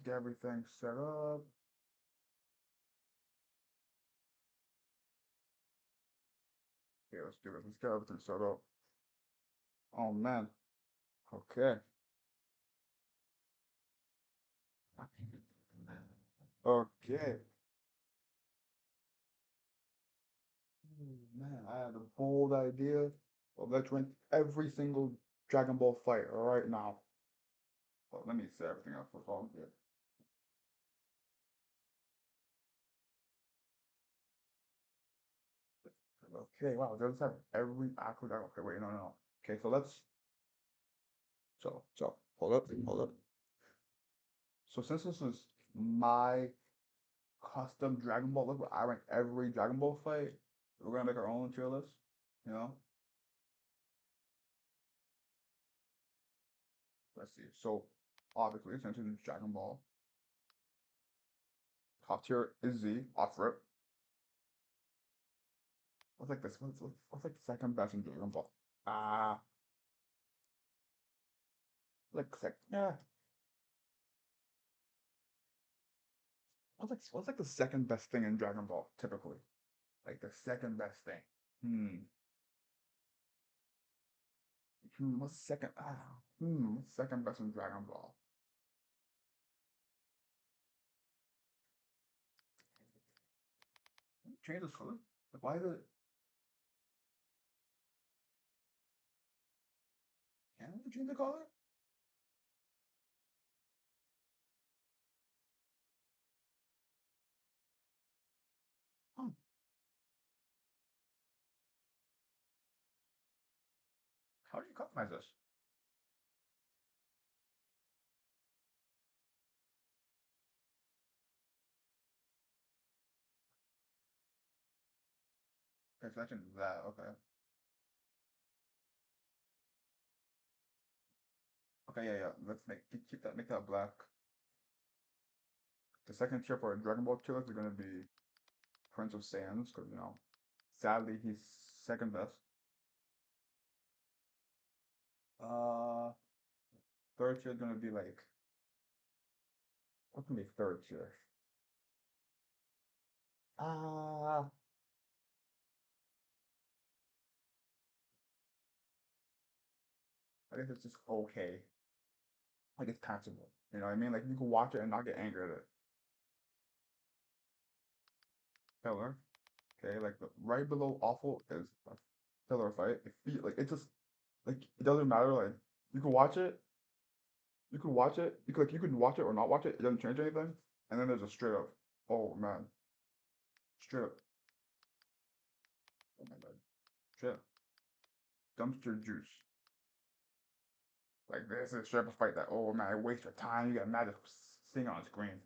get everything set up. Okay, let's do it. Let's get everything set up. Oh man. Okay. Okay. Man, I had a bold idea. Well, let's rank every single Dragon Ball fight right now. Well, let me set everything up for all good. Okay, wow, does have every actual Dragon. Okay, wait, no, no, no. Okay, so let's. Hold up, hold up. So since this is my custom Dragon Ball list, where I rank every Dragon Ball fight, we're gonna make our own tier list. You know, let's see. So obviously, since it's Dragon Ball, top tier is Z, off rip. What's like this? What's like the second best in Dragon Ball? Ah, yeah. What's like the second best thing in Dragon Ball typically? Like the second best thing. Hmm. What's second? What's second best in Dragon Ball? Change this color? Like, why is it? Can we change the color? Hmm. How do you customize this? Okay, so that's in that. Okay. Okay, yeah, yeah. Let's keep that make that black. The second tier for a Dragon Ball tier is gonna be Prince of Saiyans, because sadly he's second best. Uh, third tier is gonna be like what's gonna be third tier? Uh, I guess it's just okay. Like it's passable. You know what I mean? Like you can watch it and not get angry at it. Filler. Okay, like right below awful is a filler fight. Like it just like it doesn't matter. Like you can watch it, you can watch it, you can watch it or not watch it. It doesn't change anything. And then there's a straight up. Oh man, straight up. Oh my god, straight up dumpster juice. Like this is straight up a fight that oh man, waste your time. You get mad just seeing it on screen.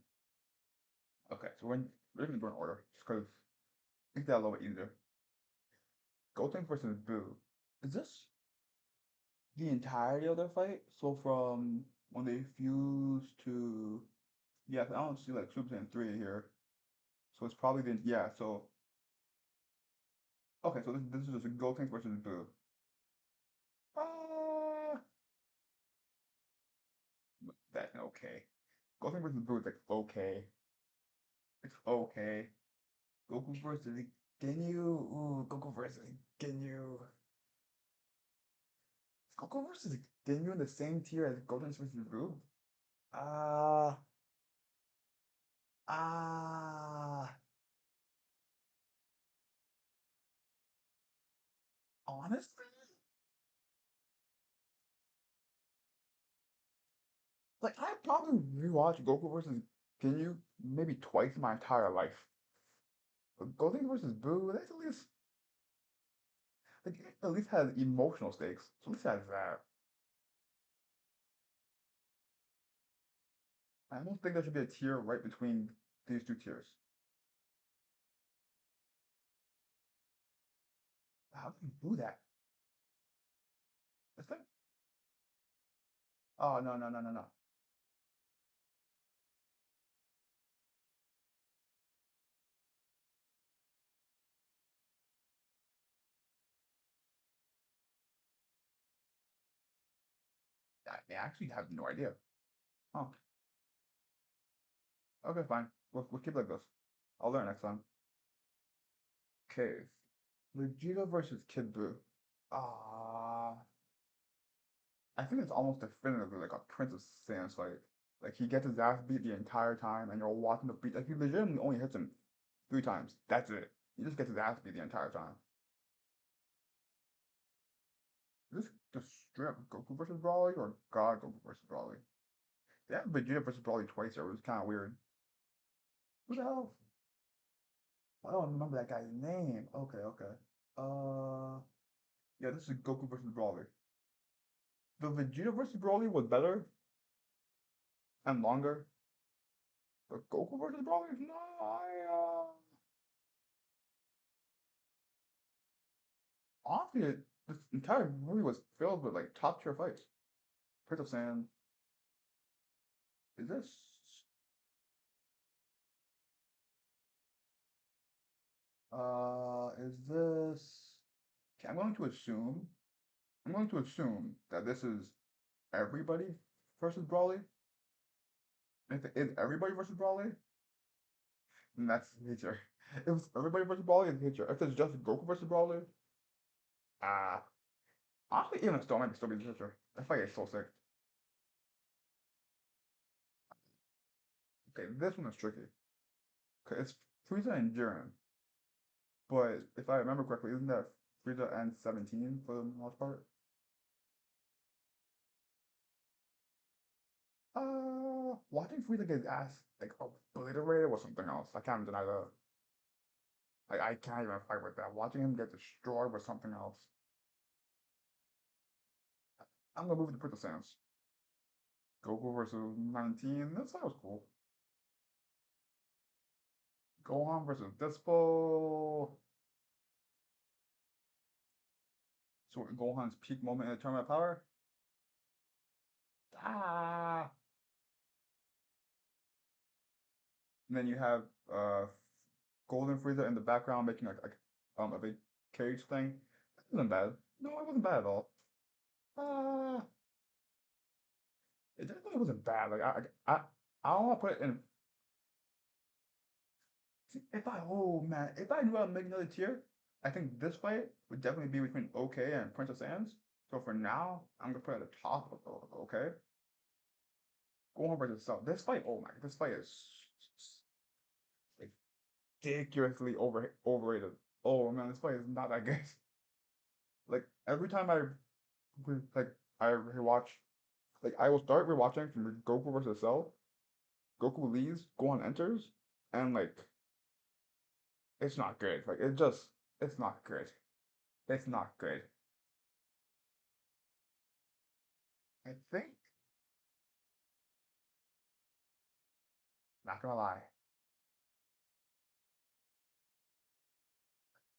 Okay, so we're gonna go in order just because make that a little bit easier. Goten versus Boo. Is this the entirety of their fight? So from when they fuse to yeah, I don't see like Super Saiyan 3 here. So it's probably the yeah, so okay, so this is just a Gotenks versus Boo. Uh that okay. Gotenks versus Boo is like okay. It's okay. Goku versus Ginyu. Ooh, Goku versus Ginyu. Is Goku versus Ginyu in the same tier as Gotenks versus Boo? Uh uh honestly? Like I probably rewatched Goku versus Ginyu maybe twice in my entire life. But Goten versus Boo, that's at least has emotional stakes. So at least has that. I almost think there should be a tier right between these two tiers. How do you do that? This thing? Oh no no no no no. I actually have no idea. Oh, Okay, fine. We'll keep it like this. I'll learn next time. Okay. Vegeta versus Kid Buu. Ah, I think it's almost definitively like a Prince of Saiyans fight. Like he gets his ass beat the entire time, and you're watching the beat. Like he legitimately only hits him 3 times. That's it. He just gets his ass beat the entire time. Is this just straight up Goku versus Broly or God Goku versus Broly? They have Vegeta versus Broly twice here, which is kind of weird. Who the hell? I don't remember that guy's name. Okay, okay. Yeah, this is Goku versus Broly. The Vegeta versus Broly was better and longer. But Goku versus Broly, no, honestly, this entire movie was filled with like top tier fights. Prince of Sand. Is this? Is this? Okay, I'm going to assume that this is everybody versus Broly. If it is everybody versus Broly, then that's nature. If it's everybody versus Broly, it's nature. If it's just Goku versus Broly, ah, honestly, even still, it might still be nature. That fight is so sick. Okay, this one is tricky. Okay, it's Frieza and Jiren, but if I remember correctly, isn't that Frieza and 17 for the most part? Watching Frieza get his ass like obliterated was something else. I can't deny that. I can't even fight with that. Watching him get destroyed was something else. I'm gonna move to Prince of Sans. Goku versus 19. That was cool. Gohan versus Dispo. So Gohan's peak moment in the tournament power. Ah. And then you have Golden Frieza in the background making a big cage thing. It wasn't bad. No, it wasn't bad at all. Uh, it definitely wasn't bad. Like I don't want to put it in. See, if I oh man, if I knew I would make another tier, I think this fight would definitely be between OK and Prince of Sans. So for now, I'm gonna put it at the top of OK. Gohan versus Cell. This fight, oh my, this fight is ridiculously overrated. Oh man, this fight is not that good. Like every time like I rewatch, like I will start rewatching from Goku versus Cell. Goku leaves, Gohan enters, and like it's not good. Like it's not good. It's not good. I think, not gonna lie,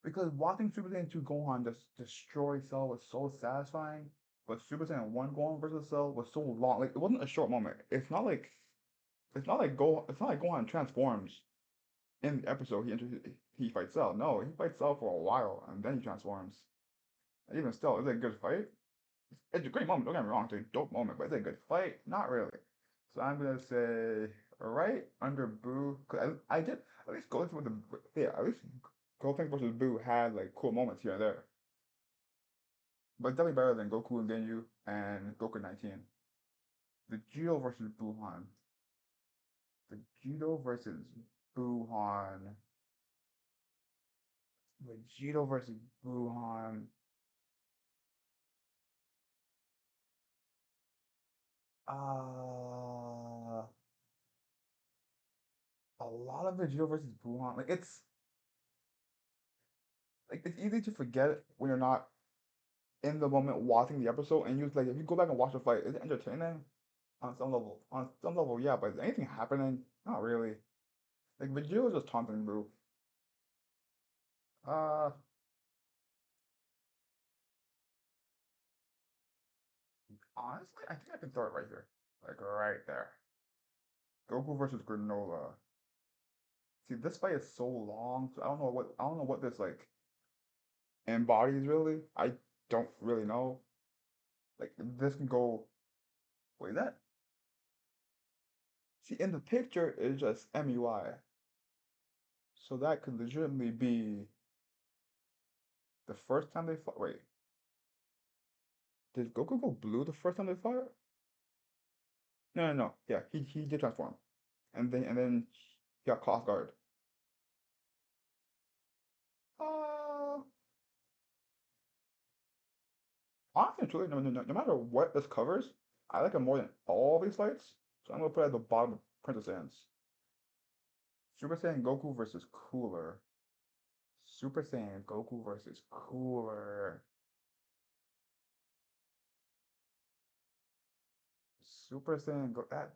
because watching Super Saiyan 2 Gohan just destroy Cell was so satisfying, but Super Saiyan 1 Gohan versus Cell was so long. Like it wasn't a short moment. It's not like Gohan transforms in the episode he fights Cell. No, he fights Cell for a while and then he transforms. And even still, is it a good fight? It's a great moment. Don't get me wrong, it's a dope moment, but is it a good fight? Not really. So I'm gonna say right under Boo, cause I did at least Goten with the yeah at least Goten versus Boo had like cool moments here and there, but definitely better than Goku and Ginyu and Goku 19. Vegito versus Buuhan. Vegito versus Buuhan. Vegito versus Buuhan. Uh, a lot of Vegito versus Buuhan. Like it's easy to forget when you're not in the moment watching the episode, and you like if you go back and watch the fight, it's entertaining on some level. On some level, yeah, but is anything happening? Not really. Like Vegeta was just taunting Boo. Uh, honestly, I think I can throw it right here, like right there. Goku versus Granola. See, this fight is so long, so I don't know what this like embodies really. I don't really know. Like this can go. Wait, that See, in the picture, it's just MUI. So that could legitimately be the first time they fought. Wait, did Goku go blue the first time they fought? No, no, no. Yeah, he did transform, and then he got caught off guard. Uh, Honestly, truly, no matter what this covers, I like it more than all these fights. So I'm gonna put it at the bottom of Princess Saiyans. Super Saiyan Goku versus Cooler. Super Saiyan Goku versus Cooler. Super Saiyan Go that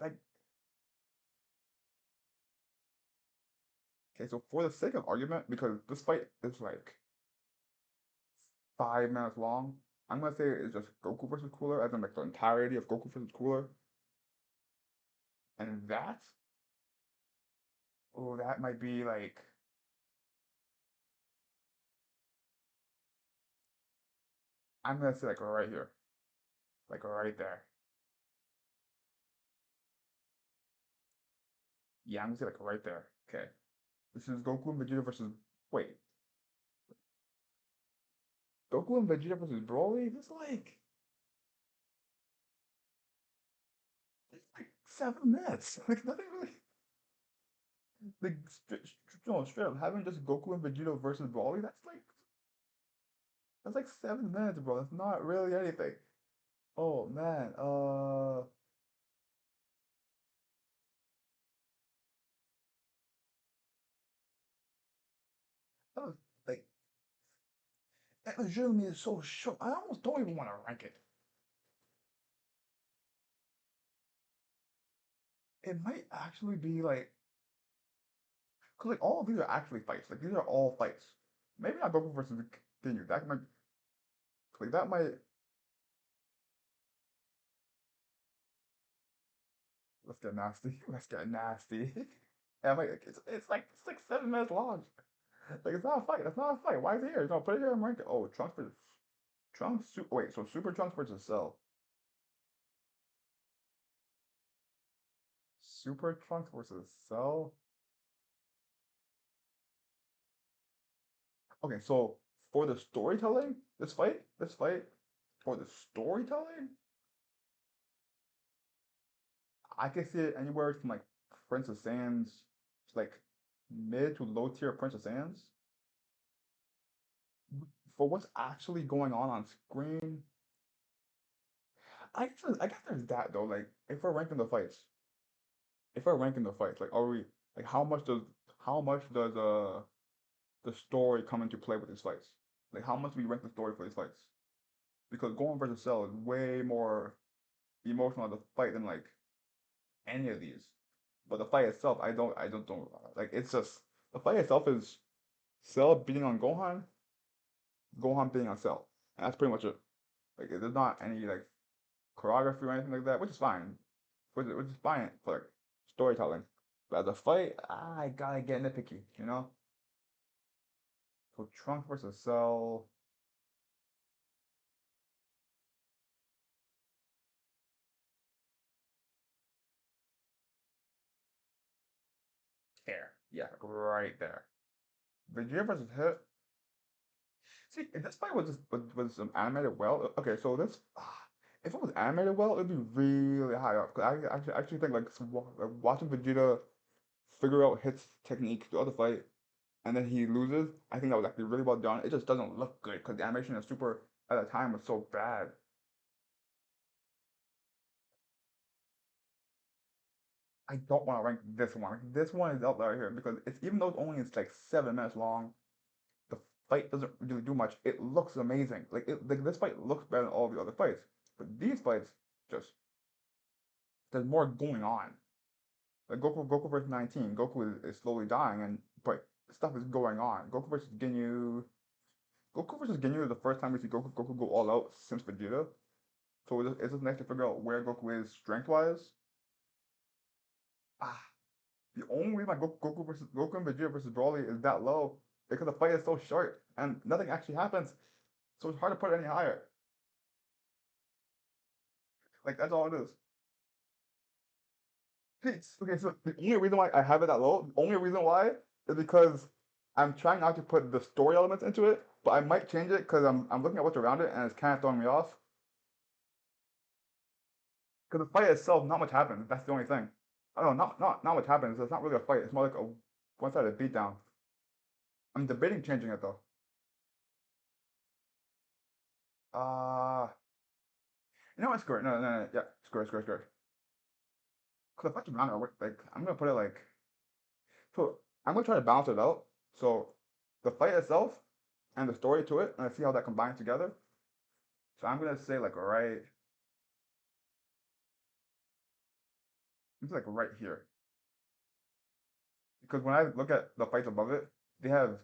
okay, so for the sake of argument, because this fight is like 5 minutes long, I'm gonna say it's just Goku versus Cooler, as in like the entirety of Goku versus Cooler. And that, oh, that might be like I'm gonna say like right here. Like right there. Yeah, I'm gonna say like right there. Okay. This is Goku and Vegeta versus wait. Goku and Vegeta versus Broly? It's like 7 minutes. Like nothing really like no, straight up having just Goku and Vegeta versus Broly, that's like 7 minutes, bro. That's not really anything. Oh man, that was like that legitimately is so short. I almost don't even want to rank it. It might actually be like, cause like all of these are actually fights. Like these are all fights. Maybe not Goku versus Ginyu. That might let's get nasty. Let's get nasty. Yeah, I'm like it's like 7 minutes long. Like it's not a fight. That's not a fight. Why is it here? No, put it here and rank it. Oh, Trunks versus Trunks. Wait, so Super Trunks versus Cell. Super Trunks versus Cell. Okay, so for the storytelling, this fight, for the storytelling, I can see it anywhere from like Princess Sans, like mid to low tier Princess Sans. For what's actually going on screen, I guess there's that though. Like if we're ranking the fights, like are we like how much does the story come into play with these fights? Like how much do we rank the story for these fights? Because Gohan versus Cell is way more emotional of the fight than like any of these. But the fight itself, I don't like. It's just the fight itself is Cell beating on Gohan, Gohan beating on Cell. And that's pretty much it. Like there's not any like choreography or anything like that, which is fine. Which is fine for like storytelling. But as a fight, I gotta get nitpicky, you know? So Trunks versus Cell. There. Yeah, right there. Vegeta versus Hit. See, if this fight was animated well, okay, so this if it was animated well, it'd be really high up. Cause I actually think like, like watching Vegeta figure out his technique throughout the fight, and then he loses. I think that was actually really well done. It just doesn't look good because the animation of Super at the time was so bad. I don't want to rank this one. Like, this one is out there here because it's even though it's like 7 minutes long, the fight doesn't really do much. It looks amazing. Like this fight looks better than all the other fights. But these fights just there's more going on. Like Goku versus 19, Goku is slowly dying, and but stuff is going on. Goku versus Ginyu is the first time we see Goku go all out since Vegeta. So it's just nice to figure out where Goku is strength wise. Ah, the only reason Goku and Vegeta versus Broly is that low because the fight is so short and nothing actually happens. So it's hard to put it any higher. Like that's all it is. Okay, so the only reason why I have it that low, the only reason why is because I'm trying not to put the story elements into it, but I might change it because I'm looking at what's around it and it's kind of throwing me off. Because the fight itself, not much happens. That's the only thing. I don't know, not much happens. It's not really a fight. It's more like a one-sided beatdown. I'm debating changing it though. You know what? Screw it. No, no, no. Yeah, screw it, screw it, screw it. Because the fights around are like I'm gonna put it like so. I'm gonna try to balance it out. So the fight itself and the story to it, and I see how that combines together. So I'm gonna say like right, it's like right here. Because when I look at the fights above it, they have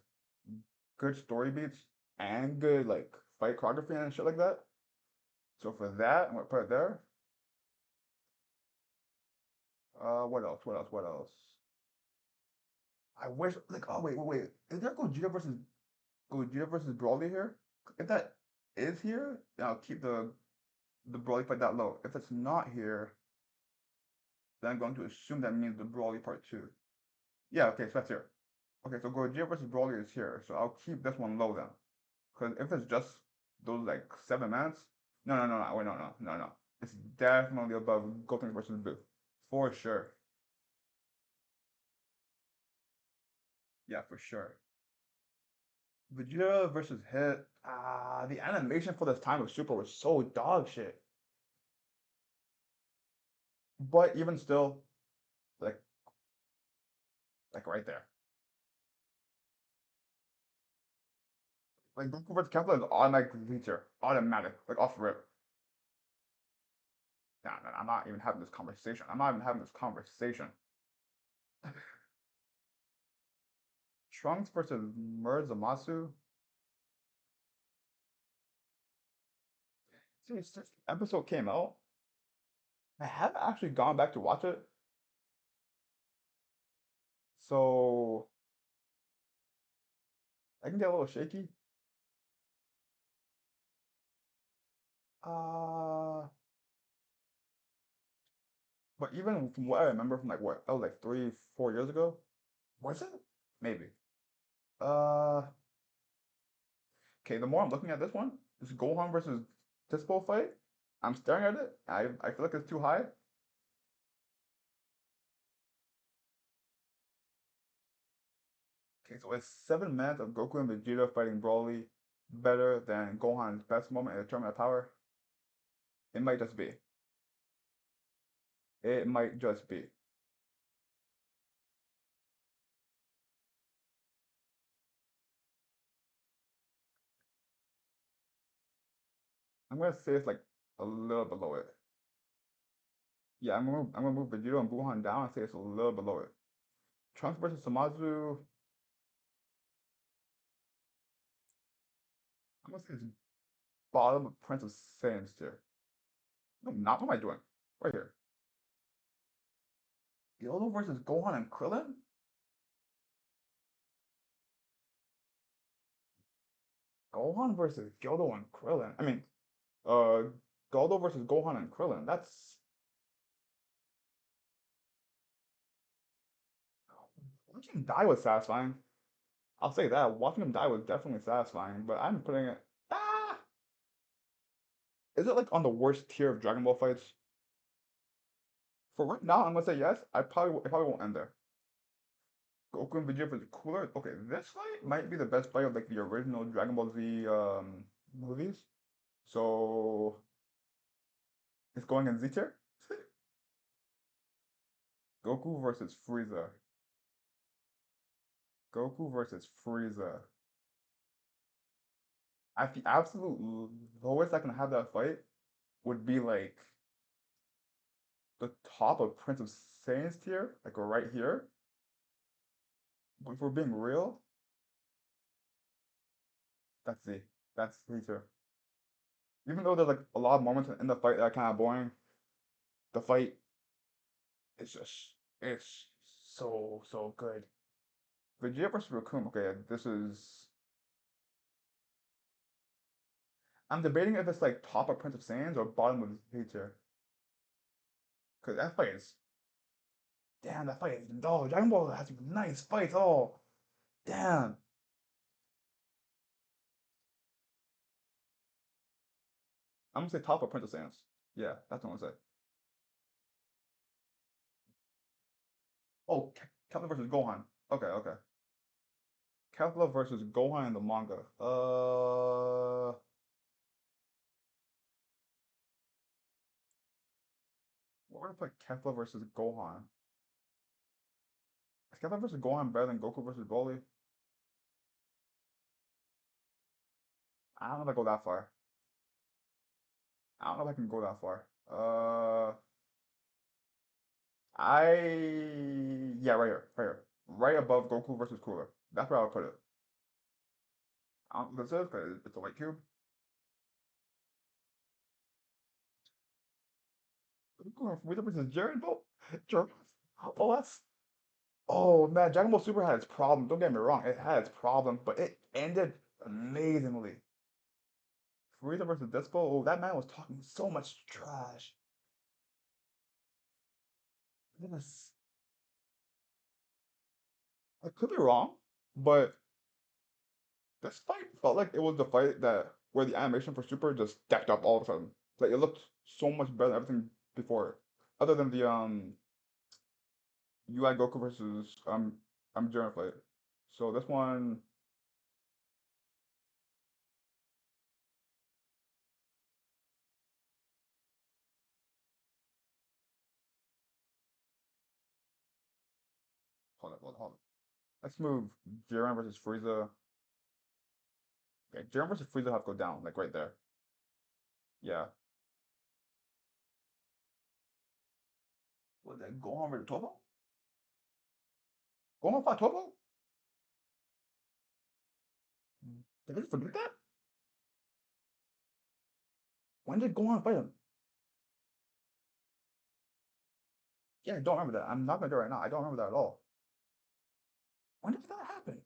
good story beats and good like fight choreography and shit like that. So for that, I'm gonna put it there. What else? What else? What else? I wish like oh wait. Is there Gogeta versus Broly here? If that is here, then I'll keep the Broly fight that low. If it's not here, then I'm going to assume that means the Broly part two. Yeah, okay, so that's here. Okay, so Gogeta versus Broly is here, so I'll keep this one low then. Because if it's just those like 7 minutes, no, wait, no. It's definitely above Goten versus Boo. For sure. Yeah, for sure. Vegeta versus Hit. The animation for this time of Super was so dog shit. But even still, like right there. Like Goku versus Kefla is automatic feature. Automatic. Like off rip. Nah, man, I'm not even having this conversation. I'm not even having this conversation. Trunks versus Murzamatsu. See, since the episode came out, I haven't actually gone back to watch it. So I can get a little shaky. Uh, but even from what I remember from like what, that was like 3, 4 years ago. Was it? Maybe. Uh, okay, the more I'm looking at this one, this Gohan versus Dispo fight, I'm staring at it. I feel like it's too high. Okay, so it's 7 minutes of Goku and Vegeta fighting Broly better than Gohan's best moment in the Tournament of Power. It might just be. It might just be. I'm gonna say it's like a little below it. Yeah, I'm gonna move Vegeta and Buhan down and say it's a little below it. Trunks versus Samazu. I'm gonna say it's bottom of Prince of Saiyans tier. No, not what am I doing? Right here. Gildo versus Gohan and Krillin? Gohan versus Gildo and Krillin. I mean, uh, Gildo versus Gohan and Krillin. That's watching him die was satisfying. I'll say that. Watching him die was definitely satisfying, but I'm putting it. Ah! Is it like on the worst tier of Dragon Ball fights? For right now, I'm gonna say yes. I probably won't end there. Goku and Vegeta is cooler. Okay, this fight might be the best fight of like the original Dragon Ball Z movies. So it's going in Z tier. Goku versus Frieza. Goku versus Frieza. At the absolute lowest I can have that fight would be like the top of Prince of Saiyans tier, like right here. But if we're being real, that's Z. That's Z tier. Even though there's like a lot of moments in the fight that are kind of boring, the fight is just it's so good. Vegeta versus Raccoon. Okay, this is. I'm debating if it's like top of Prince of Saiyans or bottom of Z tier. Because that fight is Damn, that fight. Oh, Dragon Ball has some nice fights. Oh, damn. I'm gonna say top of Princess Sans. Yeah, that's what I'm gonna say. Oh, Kefla versus Gohan. Okay, okay. Kefla versus Gohan in the manga. What would I put Kefla versus Gohan? Is Kefla versus Gohan better than Goku versus Broly? I don't know if I go that far. I don't know if I can go that far. Yeah, right here, right here, right above Goku versus Cooler. That's where I would put it. I don't, this is because it's a white cube. Freezer versus Jiren, bro. Jiren. Oh, that's. Oh man, Dragon Ball Super had its problems. Don't get me wrong, it had its problems, but it ended amazingly. Frieza versus Dispo. Oh, that man was talking so much trash. Yes, I could be wrong, but this fight felt like it was the fight that where the animation for Super just stepped up all of a sudden. Like it looked so much better than everything before, other than the UI Goku versus Jiren fight. So this one, hold on. Let's move Jiren versus Frieza. Okay, Jiren versus Frieza have to go down, like right there. Yeah. What that Gohan versus Toppo? Gohan fought Toppo? Did I just forget that? When did Gohan fight him? Yeah, I don't remember that. I'm not gonna do it right now. I don't remember that at all. When did that happen?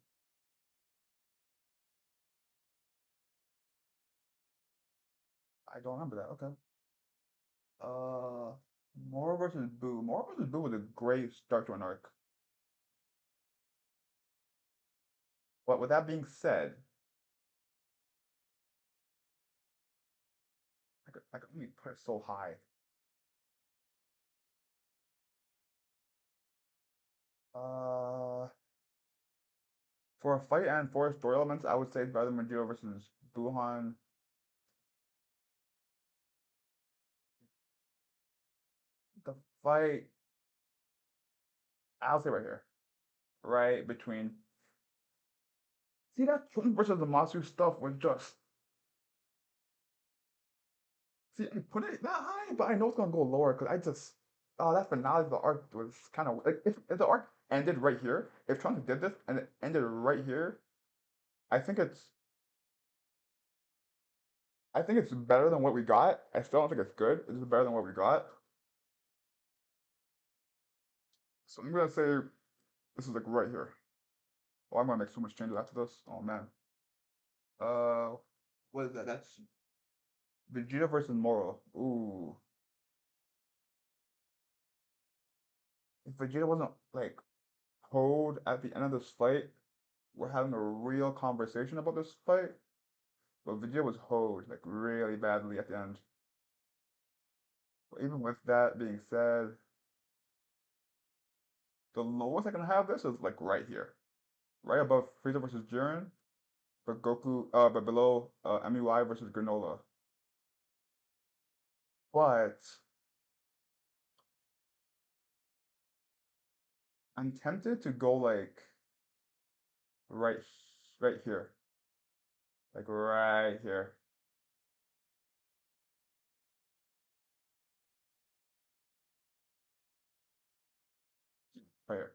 I don't remember that. Okay. Uh, Moro versus Boo. Moro versus Boo was a great start to an arc. But with that being said, I could only put it so high. Uh, for a fight and for story elements, I would say it's better than Vegeta versus Buhan. The fight, I'll say right here, right between. See that Chun versus the Masu stuff was just. See, I put it that high, but I know it's gonna go lower because I just. Oh, that finale of the arc was kind of like if the arc ended right here, if Trunks did this and it ended right here, I think it's I think it's better than what we got. I still don't think it's good. It's just better than what we got. So I'm gonna say this is like right here. Oh, I'm gonna make so much changes after this. Oh man. Uh, what is that? That's Vegeta versus Moro. Ooh, if Vegeta wasn't like hold at the end of this fight, we're having a real conversation about this fight. But Vegeta was hoed like really badly at the end. But even with that being said, the lowest I can have this is like right here, right above Frieza versus Jiren, but but below MUI versus Granola. But I'm tempted to go like right, right here, like right here, right here.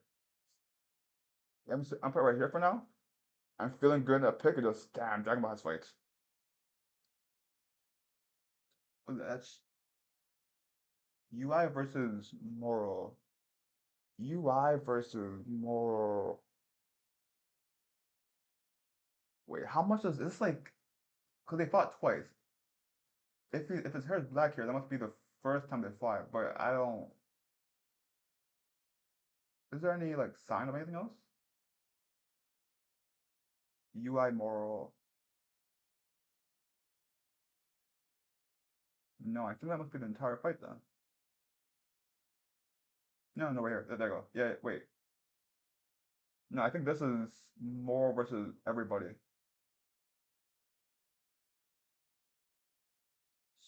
Yeah, I'm put right here for now. I'm feeling good in that pick. Or just damn, Dragon Ball has fights. That's UI versus Moro. UI versus Moro. Wait, how much is this like? Cause they fought twice. If his hair is black here, that must be the first time they fought. But I don't. Is there any like sign of anything else? UI moral. No, I think that must be the entire fight then. No, no, right here. There you go. Yeah, wait. No, I think this is moral versus everybody.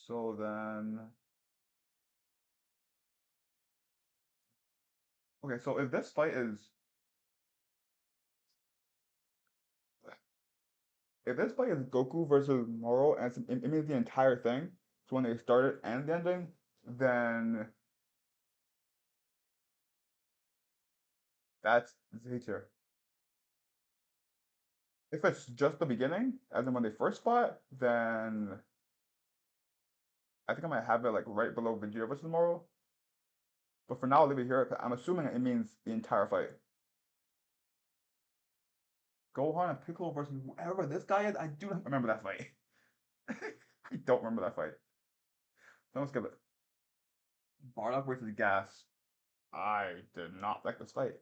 So then, okay. So if this fight is, if this fight is Goku versus Moro, and it means the entire thing, so when they started and the ending, then that's Z tier. If it's just the beginning, as in when they first fought, then I think I might have it like right below Vegeta versus Moro. But for now, I'll leave it here. 'Cause I'm assuming it means the entire fight. Gohan and Piccolo versus whoever this guy is, I do not remember that fight. I don't remember that fight. So let's skip it. Bardock versus Gas. I did not like this fight.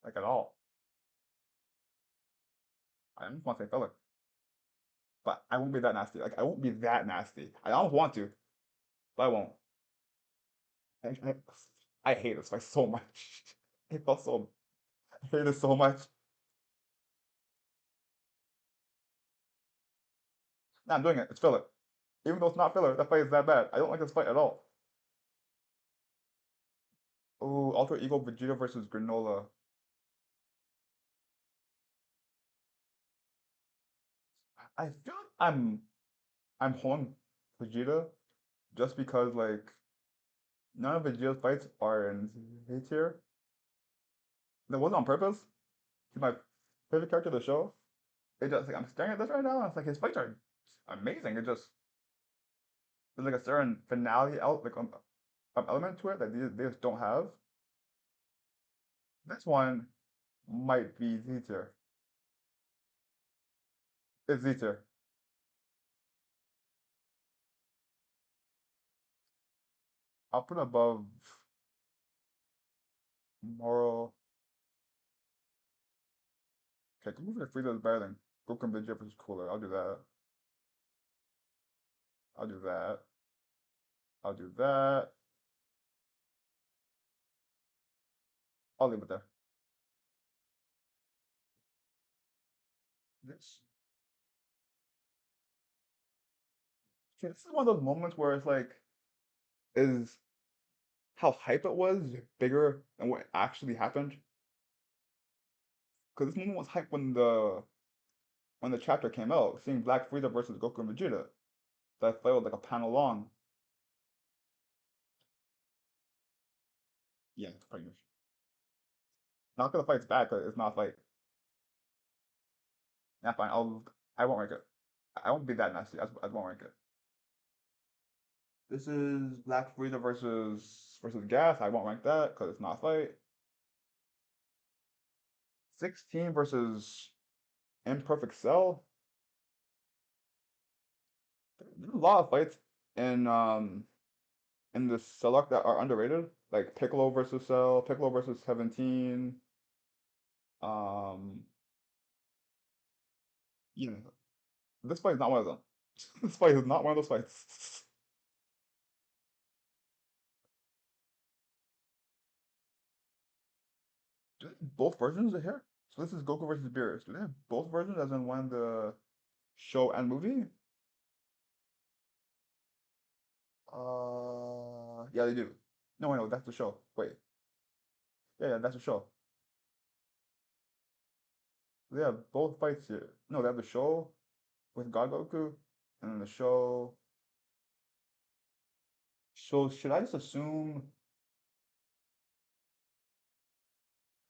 Like at all. I almost want to say filler. But I won't be that nasty. Like I won't be that nasty. I almost want to, but I won't. I, I, I hate this fight so much. It felt so I hate it so much. Nah, I'm doing it. It's filler. Even though it's not filler, that fight is that bad. I don't like this fight at all. Oh, Alter Ego Vegeta versus Granola. I feel like I'm holding Vegeta just because like none of Vegeta's fights are in Z tier. That wasn't on purpose. He's my favorite character of the show. It just like I'm staring at this right now, and it's like his fights are amazing. It just there's like a certain finale out like element to it that they just don't have. This one might be Z tier. It's Z tier. I'll put it above Moral. Okay, Goku for Frieza is better than Goku and Vegeta is cooler. I'll do that. I'll do that. I'll do that. I'll leave it there. This, okay, this is one of those moments where it's like, is how hype it was bigger than what actually happened? Because this moment was hype when the chapter came out, seeing Black Frieza versus Goku and Vegeta. That fight was like a panel long. Yeah, it's pretty much. Not because the fight's bad, because it's not a fight. Yeah, fine. I won't rank it. I won't be that nasty. I won't rank it. This is Black Frieza versus Gas. I won't rank that because it's not a fight. 16 versus Imperfect Cell. There's a lot of fights in the Cell that are underrated, like Piccolo versus Cell, Piccolo versus 17. Um, yeah, this fight is not one of them. This fight is not one of those fights. Do they have both versions of here? So this is Goku versus Beerus. Do they have both versions as in one the show and movie? Yeah, they do. No, I know that's the show. Wait, yeah, that's the show. They have both fights here. No, they have the show with God Goku, and then the show. So should I just assume?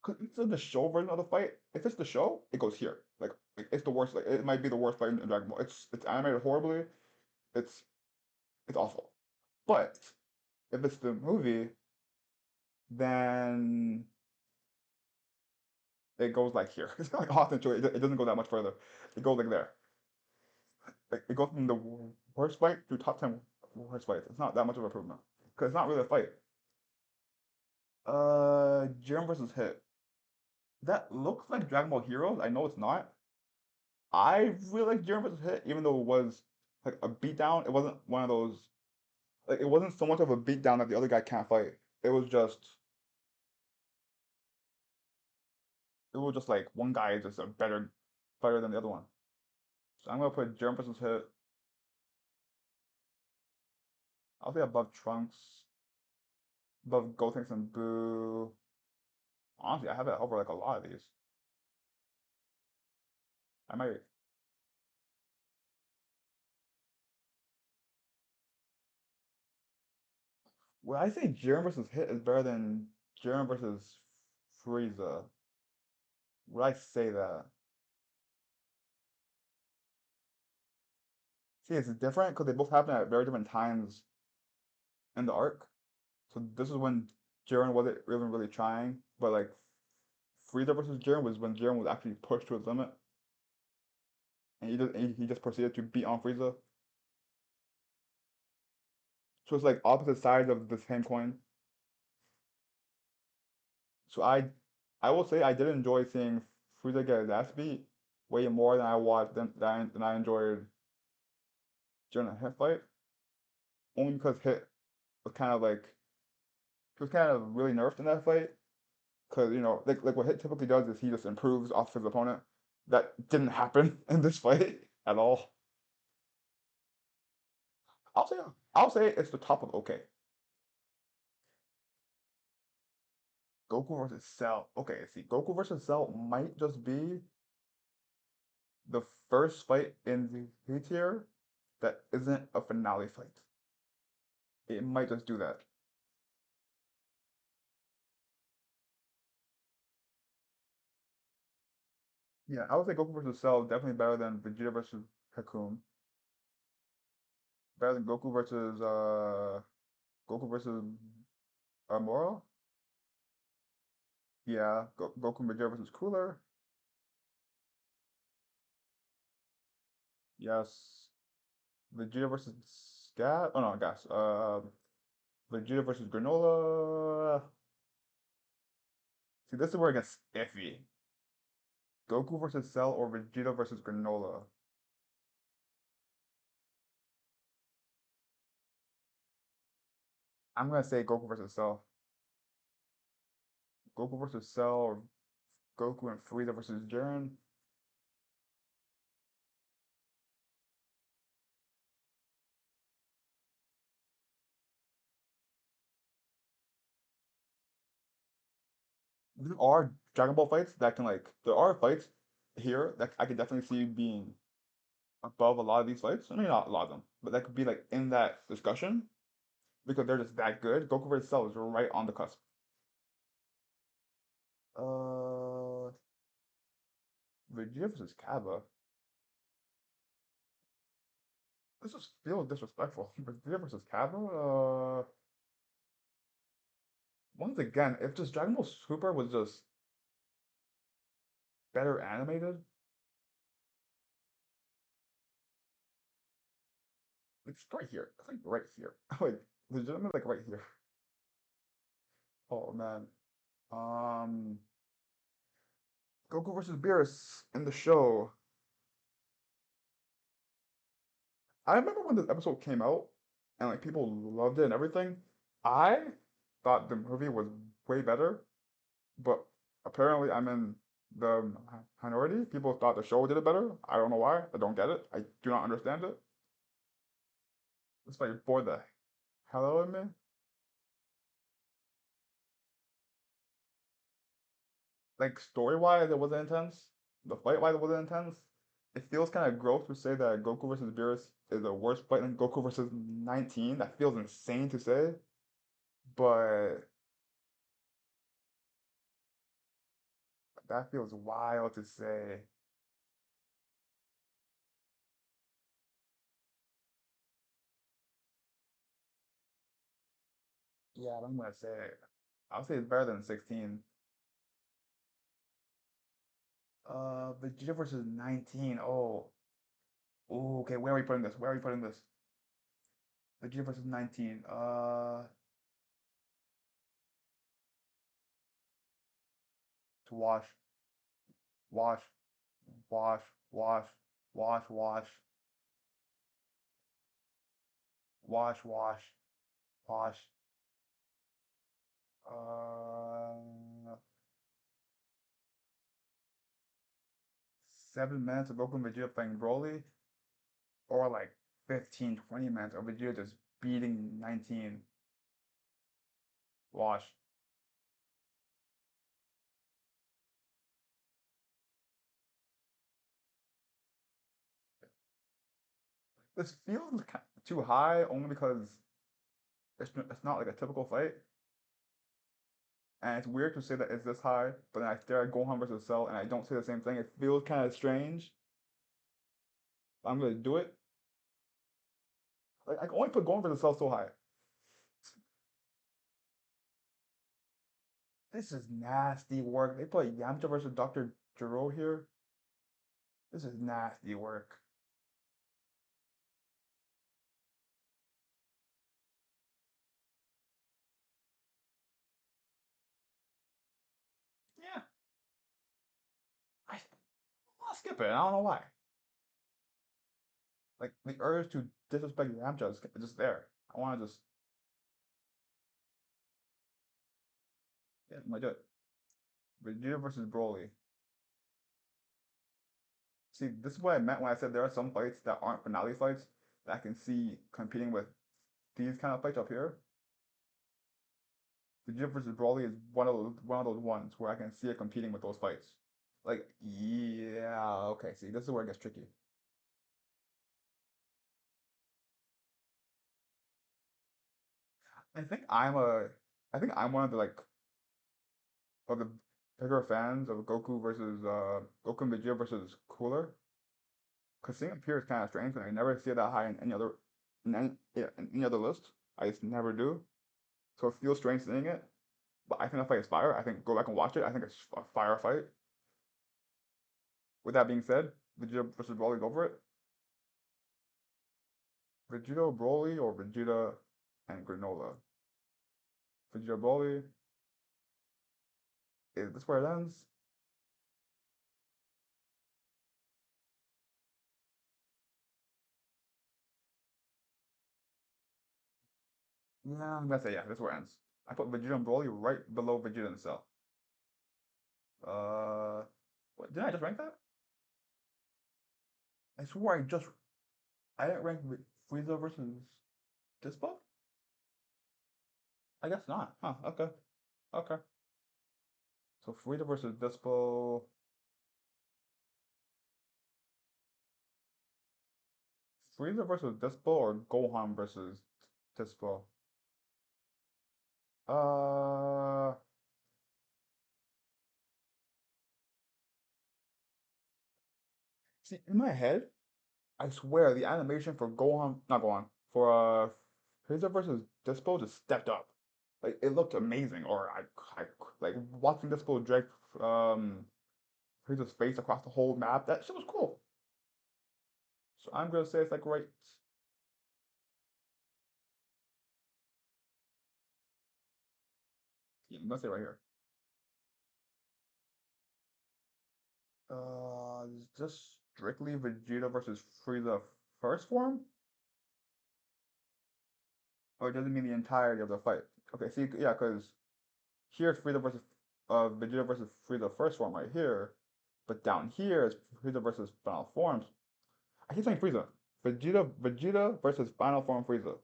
Cause it's in the show version of the fight. If it's the show, it goes here. Like it's the worst. Like it might be the worst fight in Dragon Ball. It's animated horribly. It's it's awful. But if it's the movie, then it goes like here. It's not like often to it. It doesn't go that much further. It goes like there. Like it goes from the worst fight to top 10 worst fights. It's not that much of an improvement because it's not really a fight. Jiren versus Hit. That looks like Dragon Ball Heroes. I know it's not. I really like Jiren versus Hit, even though it was like a beatdown. It wasn't one of those like it wasn't so much of a beatdown that the other guy can't fight. It was just like one guy is just a better fighter than the other one. So I'm gonna put Jiren versus Hit. I'll say above Trunks, above Gotenks and Boo. Honestly, I have it over like a lot of these. I might. Would I say Jiren versus Hit is better than Jiren versus Frieza? Would I say that? See, it's different because they both happen at very different times in the arc. So this is when Jiren wasn't even really trying, but like Frieza versus Jiren was when Jiren was actually pushed to his limit, and he just proceeded to beat on Frieza. So it's like opposite sides of the same coin. So I will say I did enjoy seeing Frieza get his ass beat way more than I watched than I enjoyed during a Hit fight. Only because Hit was kind of like he was kind of really nerfed in that fight. Because like what Hit typically does is he just improves off his opponent. That didn't happen in this fight at all. I'll say I'll say it's the top of okay. Goku versus Cell. Okay, see, Goku versus Cell might just be the first fight in the A tier that isn't a finale fight. It might just do that. Yeah, I would say Goku versus Cell definitely better than Vegeta versus Cocoon. Better than Goku versus Moro. Yeah, Goku and Vegeta versus Cooler. Yes. Vegeta versus Scat. Oh no, Gas. Vegeta versus Granola. See, this is where it gets iffy. Goku versus Cell or Vegeta versus Granola. I'm gonna say Goku versus Cell. Goku versus Cell or Goku and Frieza versus Jiren. There are Dragon Ball fights that can like there are fights here that I could definitely see being above a lot of these fights. I mean not a lot of them, but that could be like in that discussion because they're just that good. Goku versus Cell is right on the cusp. Uh Vegeta versus Kaba. This just feels disrespectful. Vegeta versus Kaba? Once again, if just Dragon Ball Super was just better animated, it's right here. It's like right here. Like legitimately like right here. Oh man. Um Goku versus Beerus in the show. I remember when this episode came out and like people loved it and everything. I thought the movie was way better, but apparently I'm in the minority. People thought the show did it better. I don't know why. I don't get it. I do not understand it. It's like bored the hell out of me. Like story wise, it wasn't intense. The fight wise, it wasn't intense. It feels kind of gross to say that Goku versus Beerus is a worse fight than Goku versus 19. That feels insane to say, but that feels wild to say. Yeah, I'm gonna say I'll say it's better than 16. Vegeta versus 19. Oh, ooh, okay. Where are we putting this? Where are we putting this? Vegeta versus 19. to wash, wash, wash, wash, wash, wash, wash, wash, wash. Uh, 7 minutes of Goku and Vegeta playing Broly, or like 15, 20 minutes of Vegeta just beating 19. Wash. This feels too high only because it's not like a typical fight. And it's weird to say that it's this high, but then I stare at Gohan versus Cell and I don't say the same thing. It feels kind of strange. But I'm gonna do it. Like I can only put Gohan versus Cell so high. This is nasty work. They put Yamcha versus Dr. Gero here. This is nasty work. Yeah, I'll skip it. I don't know why. Like the urge to disrespect Yamcha is just there. I want to just yeah, I'm gonna do it. Vegeta versus Broly. See, this is what I meant when I said there are some fights that aren't finale fights that I can see competing with these kind of fights up here. Vegeta versus Broly is one of those ones where I can see it competing with those fights. Like, yeah, okay. See, this is where it gets tricky. I think I'm a, I think I'm one of the of the bigger fans of Goku and Vegeta versus Cooler. Because seeing it here is kind of strange, and I never see it that high in any other yeah, in any other list. I just never do. So it feels strange seeing it. But I think the fight is fire. I think go back and watch it. I think it's a fire fight. With that being said, Vegeta versus Broly, go for it. Vegeta Broly or Vegeta and Granola. Vegeta Broly. Is this where it ends? Yeah, I'm gonna say yeah. This is where it ends. I put Vegeta and Broly right below Vegeta and Cell. Uh, what did I just rank that? I swore I didn't rank Frieza versus Dispo. I guess not. Huh? Okay. Okay. So Frieza versus Dispo. Frieza versus Dispo or Gohan versus Dispo? Uh, see, in my head, I swear the animation for Gohan, not Gohan, for Frieza versus Dispo just stepped up. Like it looked amazing. Or I like watching Dispo drag um Frieza's face across the whole map. That shit was cool. So I'm gonna say it's like right. Yeah, I'm gonna say right here. Is this strictly Vegeta versus Frieza first form? Or does it mean the entirety of the fight? Okay, see, yeah, because here's Frieza versus Vegeta versus Frieza first form right here, but down here is Frieza versus final forms. I keep saying Frieza. Vegeta versus final form Frieza.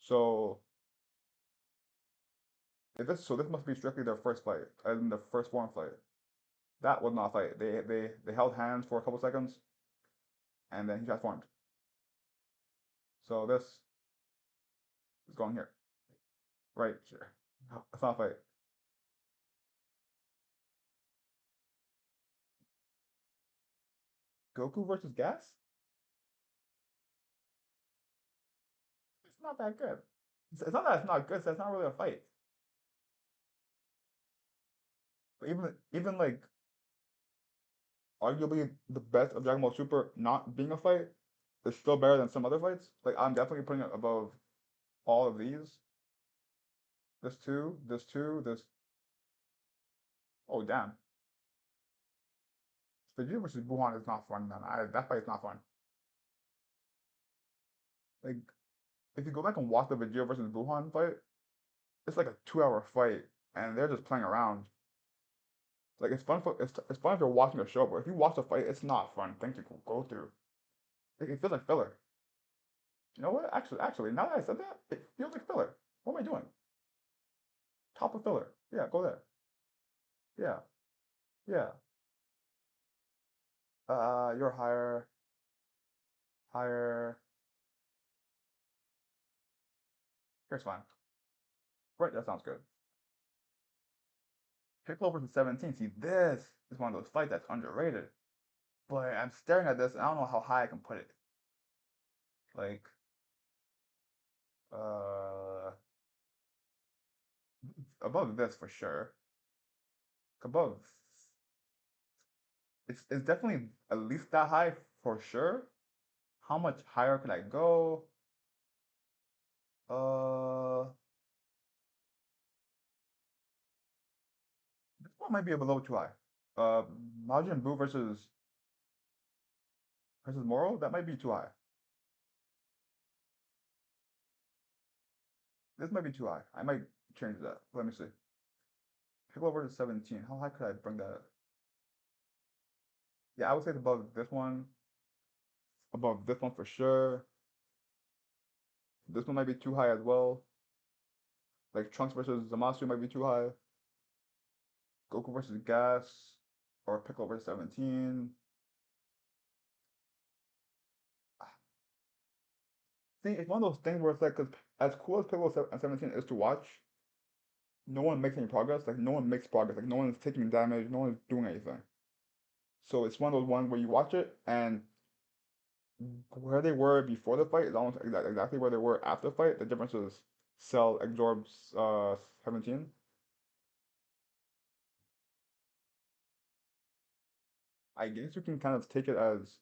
So this must be strictly their first fight, as in the first form fight. That was not a fight. They held hands for a couple seconds, and then he transformed. So this is going here, right here. It's not a fight. Goku versus Gas? It's not that good. It's not that it's not good. It's not really a fight. But even like arguably the best of Dragon Ball Super not being a fight is still better than some other fights. Like I'm definitely putting it above all of these. This two, this two, this Oh damn. Vegeta versus Buhan is not fun, man. That fight is not fun. Like, if you go back and watch the Vegeta versus Buhan fight, it's like a 2 hour fight, and they're just playing around. Like it's fun if you're watching the show, but if you watch the fight, it's not fun thing to go through. Like, it feels like filler. You know what? Actually, now that I said that, it feels like filler. What am I doing? Top of filler. Yeah, go there. Yeah, yeah. You're higher, higher. Here's fine. Right, that sounds good. Piccolo versus 17. See, this is one of those fights that's underrated. But I'm staring at this and I don't know how high I can put it. Like, uh, above this for sure. Above, it's definitely at least that high for sure. How much higher could I go? Uh, this one might be a little too high. Uh, Majin Buu versus Moro, that might be too high. This might be too high. I might change that. Let me see. Piccolo versus 17. How high could I bring that up? Yeah, I would say it's above this one for sure. This one might be too high as well. Like Trunks versus Zamasu might be too high. Goku versus Gas or Piccolo versus 17. See, it's one of those things where it's like, 'cause as cool as Piccolo 17 is to watch, no one makes any progress. Like, no one makes progress. Like, no one's taking damage. No one's doing anything. So it's one of those ones where you watch it and where they were before the fight is almost exactly where they were after the fight. The difference is Cell absorbs 17. I guess you can kind of take it as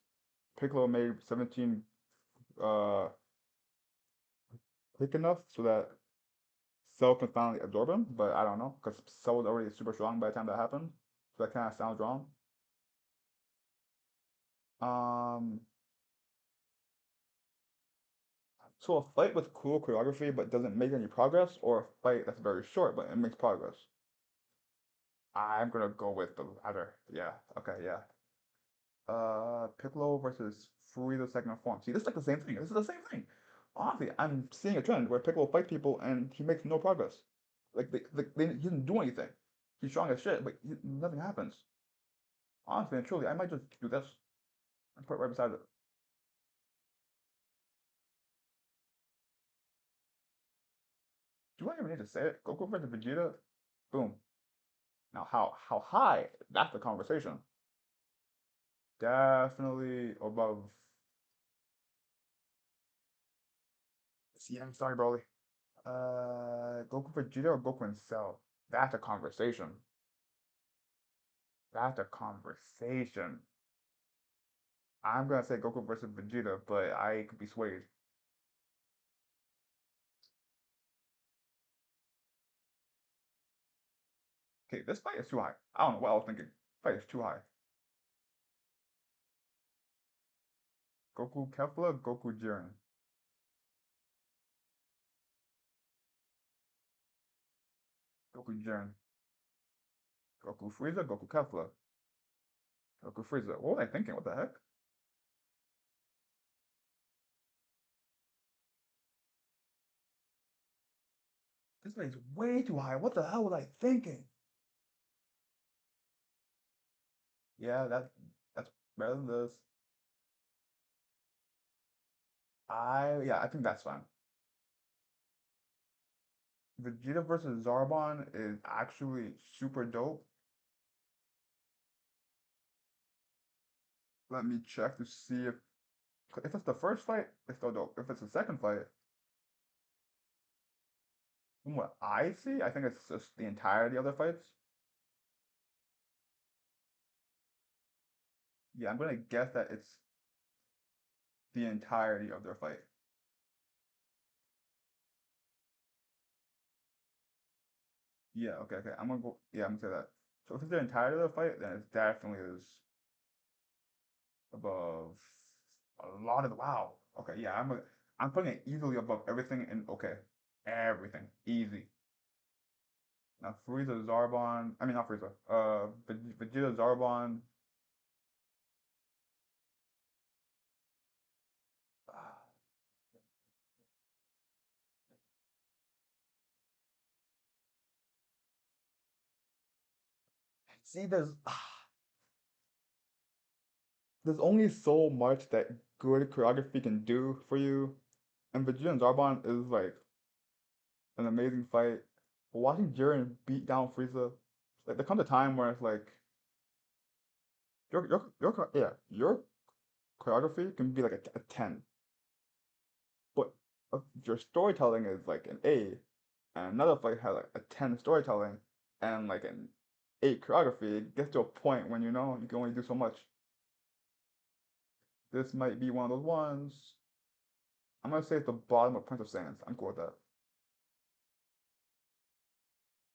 Piccolo made 17 uh quick enough so that Cell can finally absorb him, but I don't know, because Cell was already super strong by the time that happened. So that kind of sounds wrong. Um, so a fight with cool choreography but doesn't make any progress, or a fight that's very short but it makes progress. I'm gonna go with the latter. Yeah. Okay. Yeah. Piccolo versus Frieza second form. See, this is like the same thing. This is the same thing. Honestly, I'm seeing a trend where Piccolo fights people and he makes no progress. Like he doesn't do anything. He's strong as shit, but nothing happens. Honestly and truly, I might just do this and put it right beside it. Do I even need to say it? Goku versus Vegeta? Boom. Now how high? That's the conversation. Definitely above. Yeah, I'm sorry, Broly. Goku Vegeta or Goku and Cell? That's a conversation. That's a conversation. I'm gonna say Goku versus Vegeta, but I could be swayed. Okay, this fight is too high. I don't know what I was thinking. Fight is too high. Goku Kefla, Goku Jiren. Goku Jiren. Goku Frieza, Goku Kefla. Goku Frieza. What was I thinking? What the heck? This fight is way too high. What the hell was I thinking? Yeah, that's better than this. I think that's fine. Vegeta versus Zarbon is actually super dope. Let me check to see if it's the first fight, it's still dope. If it's the second fight, from what I see, I think it's just the entirety of the fights. Yeah, I'm gonna guess that it's the entirety of their fight. Yeah, okay. I'm gonna go. Yeah, I'm gonna say that. So if it's the entirety of the fight, then it definitely is above a lot of the wow. Okay, yeah, I'm putting it easily above everything in okay. Everything. Easy. Now Frieza Zarbon I mean not Frieza. Vegeta Zarbon. See, there's only so much that good choreography can do for you. And Vegeta and Zarbon is like an amazing fight. But watching Jiren beat down Frieza, like there comes a time where it's like your choreography can be like a 10, but your storytelling is like an A, and another fight has like a 10 storytelling and like an 8 choreography. It gets to a point when you know you can only do so much. This might be one of those ones. I'm gonna say it's the bottom of Prince of Sands. I'm cool with that.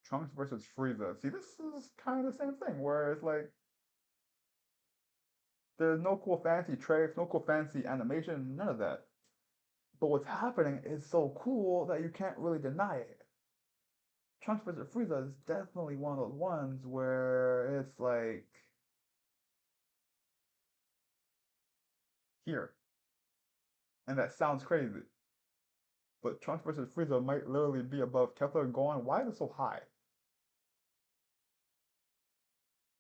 Trunks versus Frieza. See, this is kind of the same thing, where it's like there's no cool fancy tricks, no cool fancy animation, none of that. But what's happening is so cool that you can't really deny it. Trunks vs. Frieza is definitely one of those ones where it's like here, and that sounds crazy. But Trunks vs. Frieza might literally be above Kepler and Gohan. Why is it so high?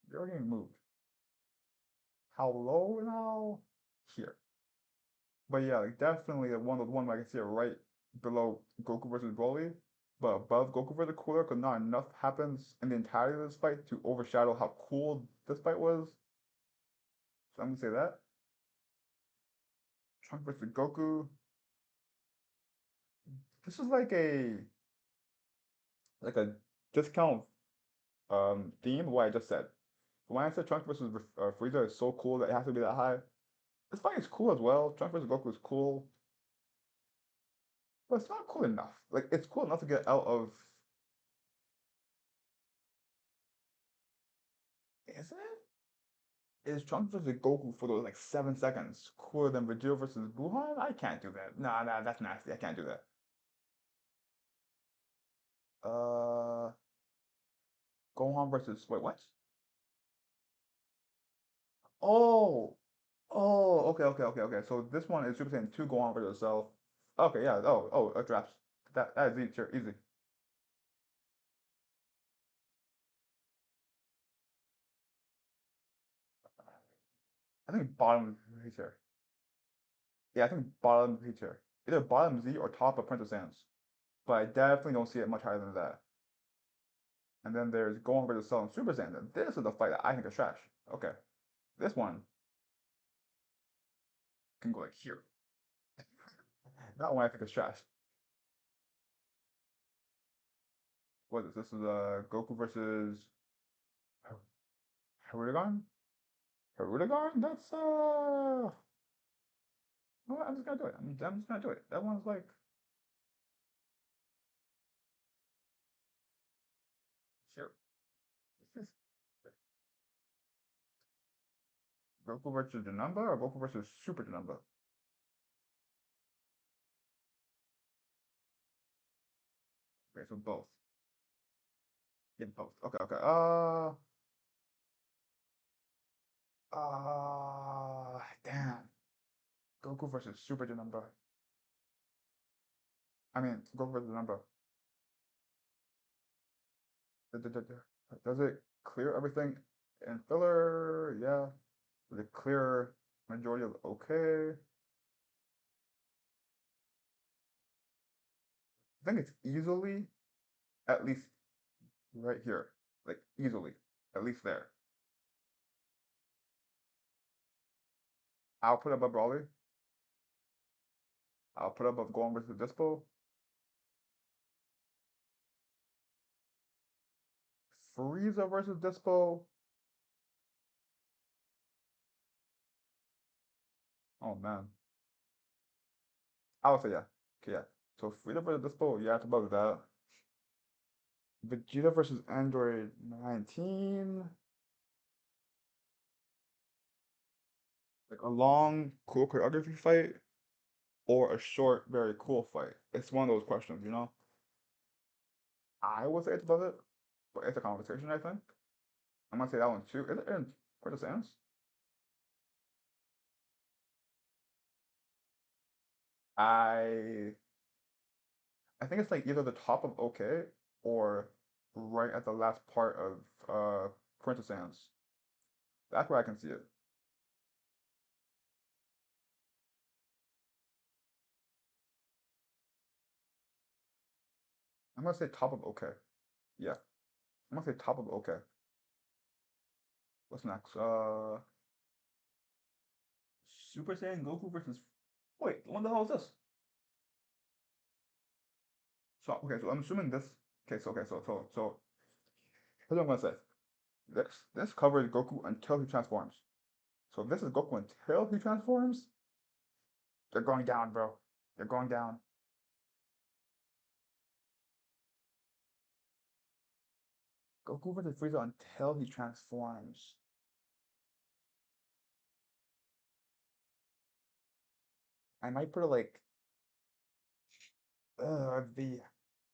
You're already moved. How low now? Here. But yeah, like definitely one of the one where I can see it right below Goku versus Broly, but above Goku versus Cooler, because not enough happens in the entirety of this fight to overshadow how cool this fight was. So I'm gonna say that. Trunks versus Goku. This is like a discount theme. What I just said. When I said Trunks versus Frieza is so cool that it has to be that high. This fight is cool as well. Trunks versus Goku is cool, but it's not cool enough. Like it's cool enough to get out of. Is it? Is Trunks versus Goku for those like 7 seconds cooler than Vegeta versus Buhan? I can't do that. Nah, that's nasty. I can't do that. Uh, Gohan versus wait, what? Oh, okay. So this one is Super Saiyan 2 Gohan versus Cell. Okay, yeah. Drafts. That is easy. Sure, easy. I think bottom is here. Yeah, I think bottom is here. Either bottom Z or top of Princess Sans. But I definitely don't see it much higher than that. And then there's Gohan versus Cell and Super Saiyan. And this is the fight that I think is trash. Okay. This one can go like here. That one I think is trash. What is this? This is Goku versus Hirudegarn? Hirudegarn? That's no, I'm just gonna do it. I'm just gonna do it. That one's like sure. This is Goku versus Janemba or Goku versus Super Janemba? Okay, so both. Yeah, both. Okay. Damn. Goku versus Super Janemba. I mean, Goku versus Janemba. Does it clear everything in filler? Yeah. Does it clear majority of okay? I think it's easily at least right here. Like easily. At least there. I'll put above Brawley. I'll put above Gohan versus Dispo. Frieza versus Dispo. Oh man. I would say yeah. Okay, yeah. So Frieza versus Dispo, yeah, it's above that. Vegeta versus Android 19. Like a long, cool choreography fight or a short, very cool fight. It's one of those questions, you know? I would say it's above it, but it's a conversation, I think. I'm gonna say that one too. Is it in Quarter Sands? I I think it's like either the top of OK or right at the last part of Princess Sans. That's where I can see it. I'm gonna say top of OK. Yeah, I'm gonna say top of OK. What's next? Super Saiyan Goku versus. Wait, what the hell is this? So okay, so I'm assuming this. Okay, so here's what I'm gonna say. This covers Goku until he transforms. So if this is Goku until he transforms, they're going down, bro. They're going down. Goku versus Frieza until he transforms. I might put it like the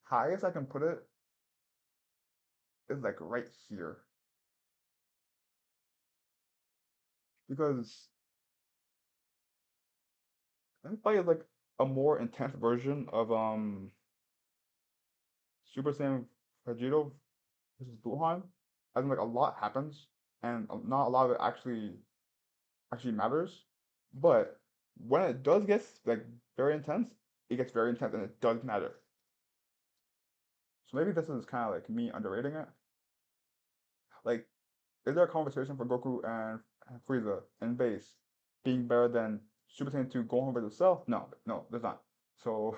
highest I can put it is like right here because this fight is like a more intense version of Super Saiyan Vegito versus Buhan. I think like a lot happens and not a lot of it actually matters. But when it does get like very intense, it gets very intense and it does matter. So maybe this is kind of like me underrating it. Like, is there a conversation for Goku and Frieza in base being better than Super Saiyan 2 Gohan versus Cell? No, no, there's not. So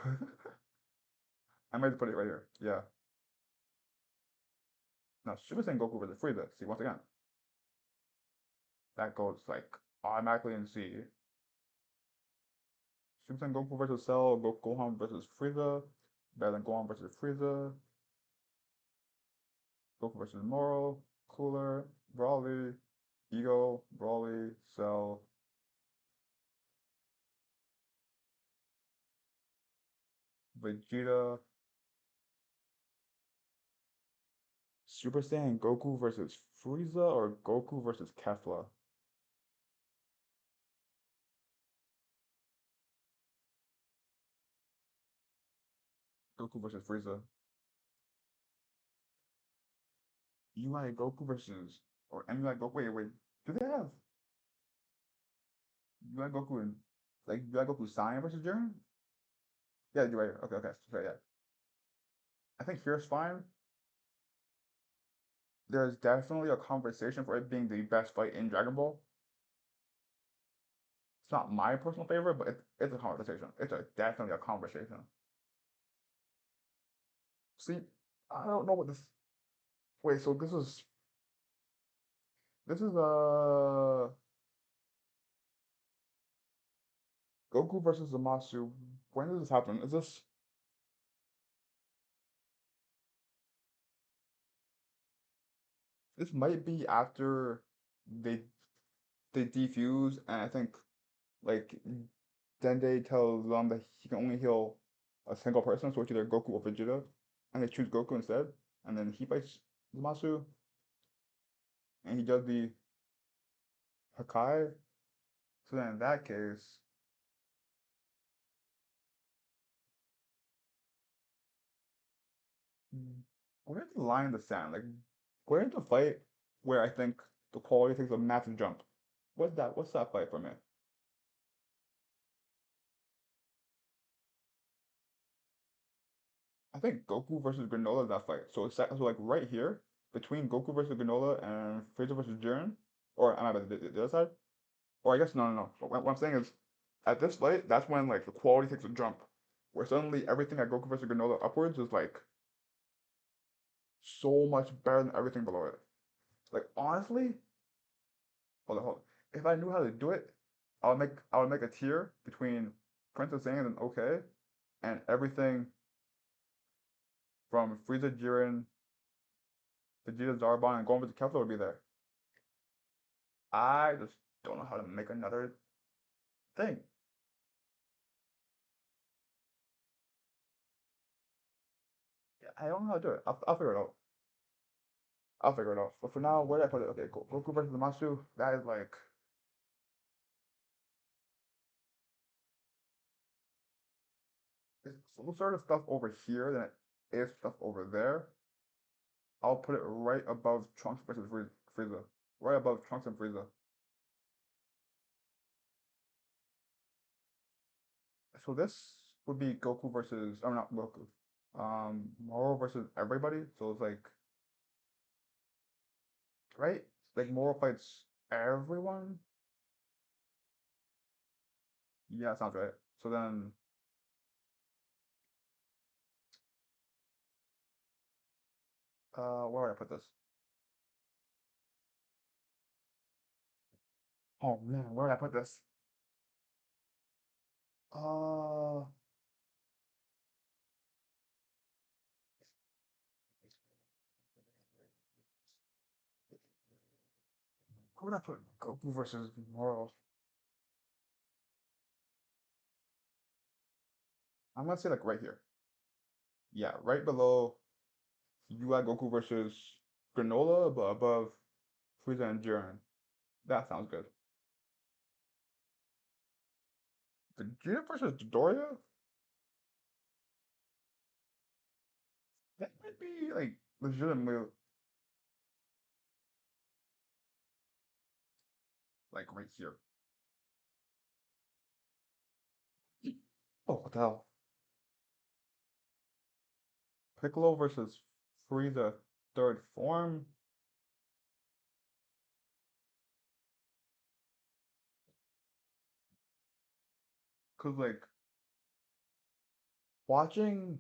I might put it right here. Yeah. Now Super Saiyan Goku versus Frieza. See, once again, that goes like automatically in C. Super Saiyan Goku versus Cell, Gohan versus Frieza, better than Gohan versus Frieza, Goku versus Moro, Cooler, Broly, Ego, Broly, Cell, Vegeta, Super Saiyan Goku versus Frieza, or Goku versus Kefla? Goku versus Frieza. UI Goku versus or MUI Goku. Wait. Do they have UI Goku and like UI Goku Saiyan versus Jiren? Yeah, do right. Okay, sorry, yeah. I think here's fine. There's definitely a conversation for it being the best fight in Dragon Ball. It's not my personal favorite, but it's a conversation. Definitely a conversation. See, I don't know what this. Wait, so this is Goku versus Zamasu. When did this happen? Is this might be after they they defuse, and I think like Dende tells them that he can only heal a single person, so it's either Goku or Vegeta, and they choose Goku instead, and then he fights Zamasu, and he does the Hakai. So then in that case, mm, where's the line in the sand? Like, where in the fight where I think the quality takes a massive jump? What's that? What's that fight for me? I think Goku versus Granola is that fight. So like right here between Goku versus Granola and Frieza versus Jiren, or am I about the other side? Or I guess no. What I'm saying is, at this fight, that's when like the quality takes a jump, where suddenly everything at Goku versus Granola upwards is like so much better than everything below it. Like honestly, hold on. If I knew how to do it, I would make a tier between Princess Saiyan and OK, and everything from Frieza Jiren Vegeta, Zarbon, and going with the Kefla would be there. I just don't know how to make another thing. Yeah, I don't know how to do it. I'll figure it out. I'll figure it out. But for now, where did I put it? Okay, cool. Goku versus Zamasu. That is like it's some sort of stuff over here than it is stuff over there. I'll put it right above Trunks versus Frieza. Right above Trunks and Frieza. So this would be Goku versus, oh not Goku. Moro versus everybody. So it's like, right? Like Moro fights everyone. Yeah, sounds right. So then, where would I put this? Oh man, where would I put this? Uh, where would I put Goku versus Moro? I'm gonna say like right here. Yeah, right below you got Goku versus Granola, but above Frieza and Jiren. That sounds good. Vegeta versus Dodoria? That might be like legitimately like right here. Oh, what the hell? Piccolo versus Frieza third form? Cause like watching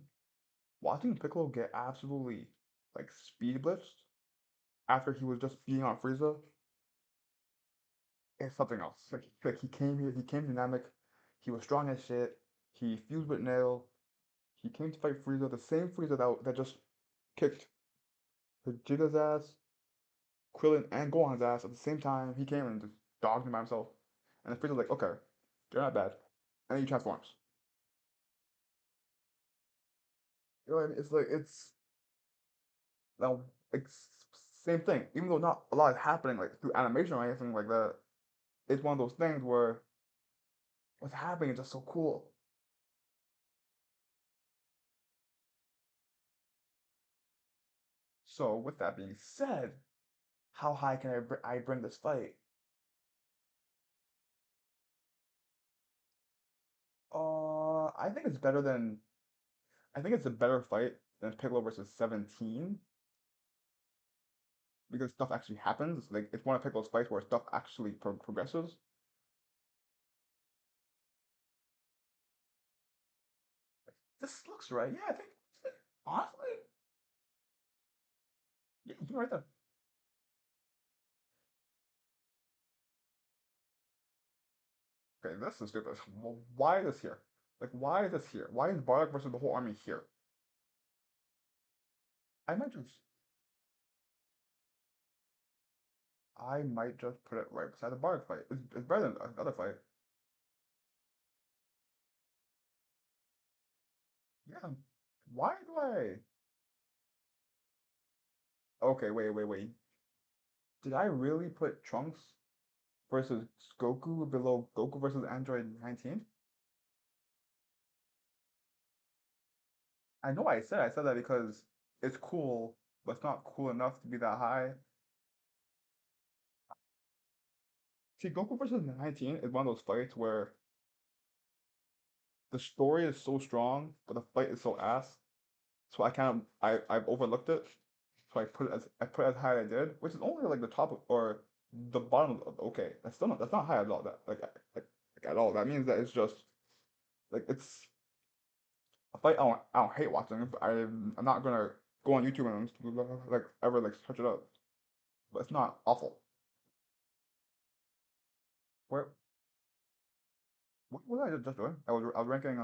watching Piccolo get absolutely like speed blitzed after he was just being on Frieza is something else. Like he came here, he came dynamic, he was strong as shit, he fused with Nail, he came to fight Frieza, the same Frieza that just kicked Vegeta's ass, Krillin and Gohan's ass at the same time. He came and just dogged him by himself. And then Frieza's like, okay, they're not bad. And then he transforms. You know what I mean? It's like now it's same thing. Even though not a lot is happening like through animation or anything like that, it's one of those things where what's happening is just so cool. So with that being said, how high can I bring this fight? I think it's better than I think it's a better fight than Piccolo versus 17 because stuff actually happens. Like it's one of Piccolo's fights where stuff actually progresses. This looks right. Yeah, I think honestly, yeah, you're right there. Okay, this is stupid. Well, why is this here? Like, why is this here? Why is Bardock versus the whole army here? I might just, I might just put it right beside the Bardock fight. It's better than the other fight. Yeah. Why do I? Okay, wait. Did I really put Trunks versus Goku below Goku versus Android 19? I said that because it's cool, but it's not cool enough to be that high. See, Goku versus 19 is one of those fights where the story is so strong, but the fight is so ass. So I've overlooked it. So I put it as high as I did, which is only like the top or the bottom of okay. That's not high at all. That like at all. That means that it's just like it's a fight I don't hate watching. I'm not gonna go on YouTube and like ever like search it up. But it's not awful. Where what was I just doing? I was ranking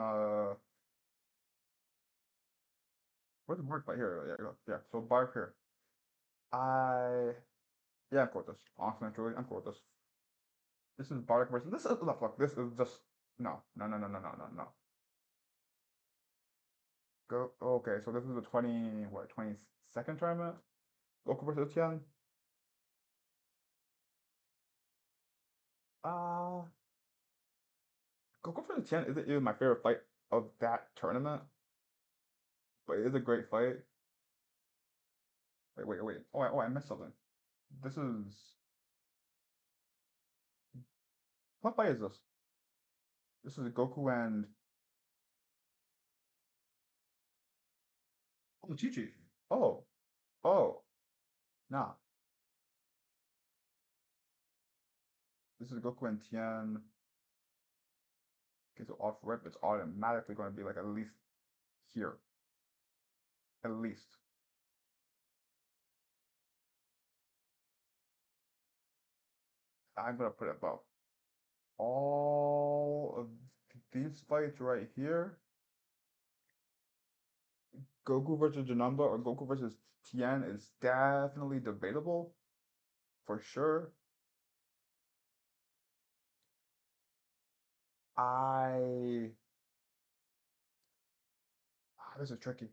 where's the mark fight here? Yeah, yeah. So Bark here. I yeah, I'm cool with this. Honestly, and truly, I'm cool with this. This is Bardock versus this is look. This is just no. Go okay. So this is the 22nd tournament. Goku versus Tien. Uh Goku versus Tien isn't even my favorite fight of that tournament, but it is a great fight. Wait. I missed something. This is what fight is this? This is Goku and oh Chi-Chi. Oh, oh, nah. This is Goku and Tien. Okay, so off rip, it's automatically going to be like at least here. At least. I'm gonna put it above. All of these fights right here, Goku versus Janemba or Goku versus Tien is definitely debatable for sure. I this is tricky.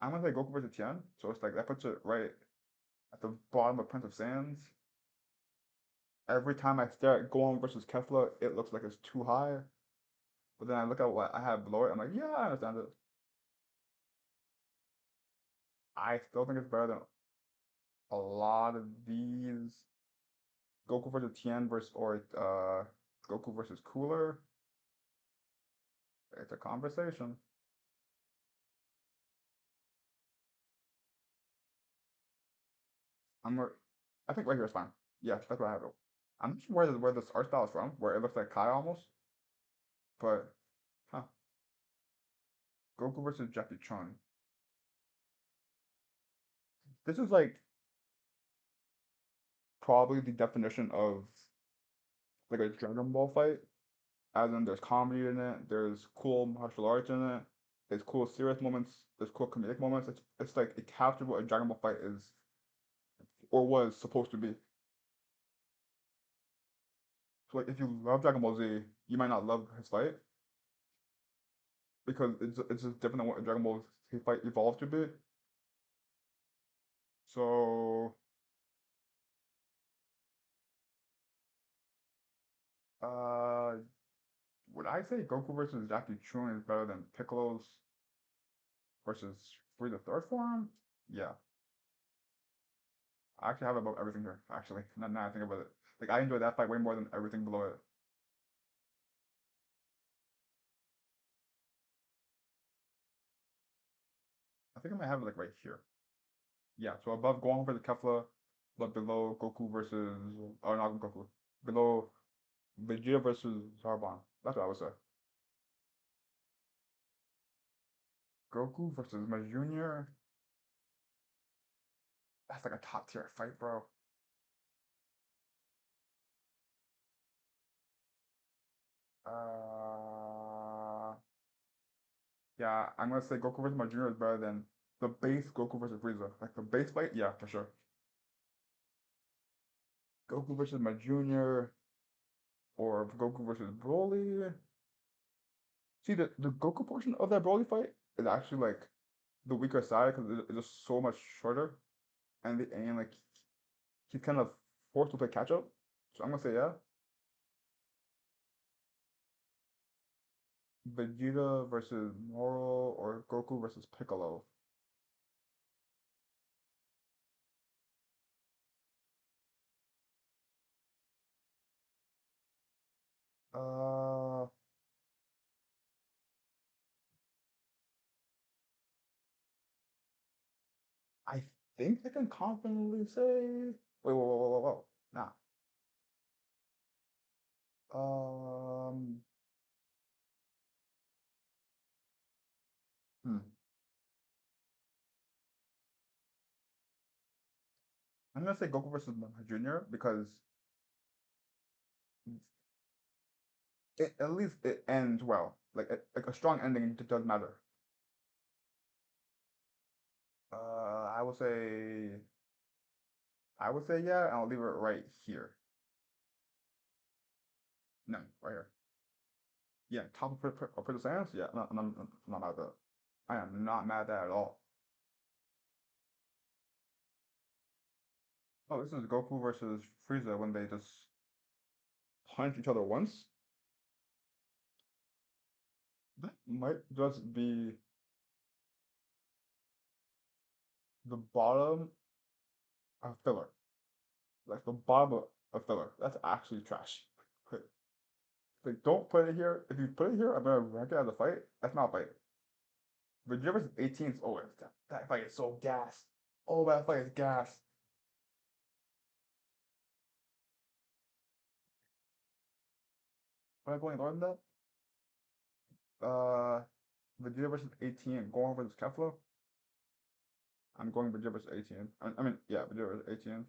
I'm gonna say Goku versus Tien, so it's like that puts it right at the bottom of Prince of Saiyans. Every time I stare at Gohan versus Kefla, it looks like it's too high. But then I look at what I have below it, I'm like, yeah, I understand it. I still think it's better than a lot of these. Goku versus Tien versus or Goku versus Cooler. It's a conversation. I'm I think right here is fine. Yeah, that's what I have it. I'm not sure where this art style is from, where it looks like Kai almost, but huh. Goku versus Jackie Chun. This is like probably the definition of like a Dragon Ball fight. As in, there's comedy in it, there's cool martial arts in it, there's cool serious moments, there's cool comedic moments. It's like it captured what a Dragon Ball fight is or was supposed to be. So like if you love Dragon Ball Z, you might not love his fight because it's just different than what a Dragon Ball Z fight evolved to be. So uh would I say Goku versus Jackie Chun is better than Piccolo's versus Frieza third form? Yeah. I actually have about everything here, actually. Now I think about it. Like I enjoy that fight way more than everything below it. I think I might have it like right here. Yeah, so above Gohan versus Kefla, but below Goku versus or not Goku. Below Vegeta versus Zarbon. That's what I would say. Goku versus my junior. That's like a top tier fight, bro. Uh yeah, I'm gonna say Goku versus my junior is better than the base Goku versus Frieza. Like the base fight, yeah, for sure. Goku versus my junior or Goku versus Broly. See, the Goku portion of that Broly fight is actually like the weaker side because it's just so much shorter, and like he's kind of forced to play catch up. So I'm gonna say yeah, Vegeta versus Moro or Goku versus Piccolo. Uh, I think I can confidently say. Whoa. Nah. Um. Hmm. I'm gonna say Goku versus my junior because at least it ends well. Like a strong ending does matter. I would say yeah, and I'll leave it right here. No, right here. Yeah, top of Prince Sans. Yeah, no, I'm not mad at that. I am not mad at that at all. Oh, this is Goku versus Frieza when they just punch each other once. That might just be the bottom of filler. Like the bottom of filler. That's actually trash. Like, don't put it here. If you put it here, I'm gonna rank it as a fight. That's not a fight. Vegeta versus 18s. Oh, that fight is so gas. Oh, that fight is gas. Am I going lower than that? Uh, Vegeta versus 18, Gohan versus Kefla. I'm going Vegeta versus 18. I mean, yeah, Vegeta versus 18.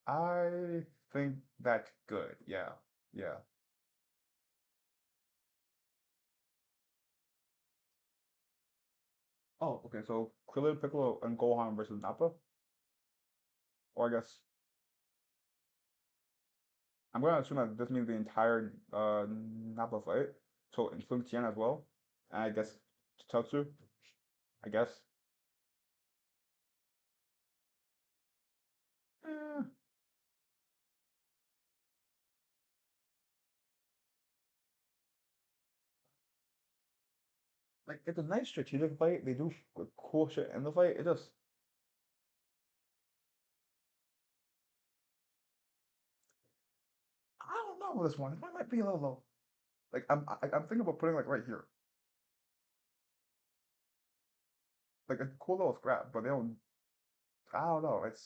I think that's good. Yeah, yeah. Oh, okay. So Krillin, Piccolo, and Gohan versus Nappa. Or I guess I'm gonna assume that this means the entire Nappa fight. So including Tien as well. And I guess Tetsu. I guess. Eh, like it's a nice strategic fight. They do cool shit in the fight. It just I don't know this one. This one might be a little low. Like I'm thinking about putting like right here. Like a cool little scrap, but they don't. I don't know. It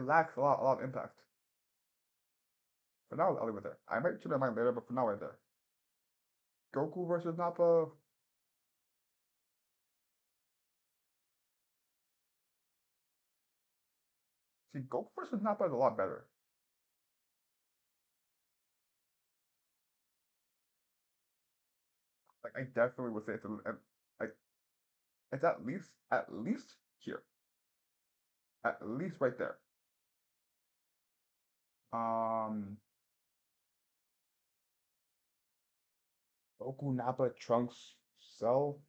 lacks a lot of impact. For now, I'll leave it there. I might change my mind later, but for now, right there. Goku versus Nappa. See, Goku versus Nappa is a lot better. Like I definitely would say like it's at least here, at least right there. Um, Goku, Nappa, Trunks, Cell.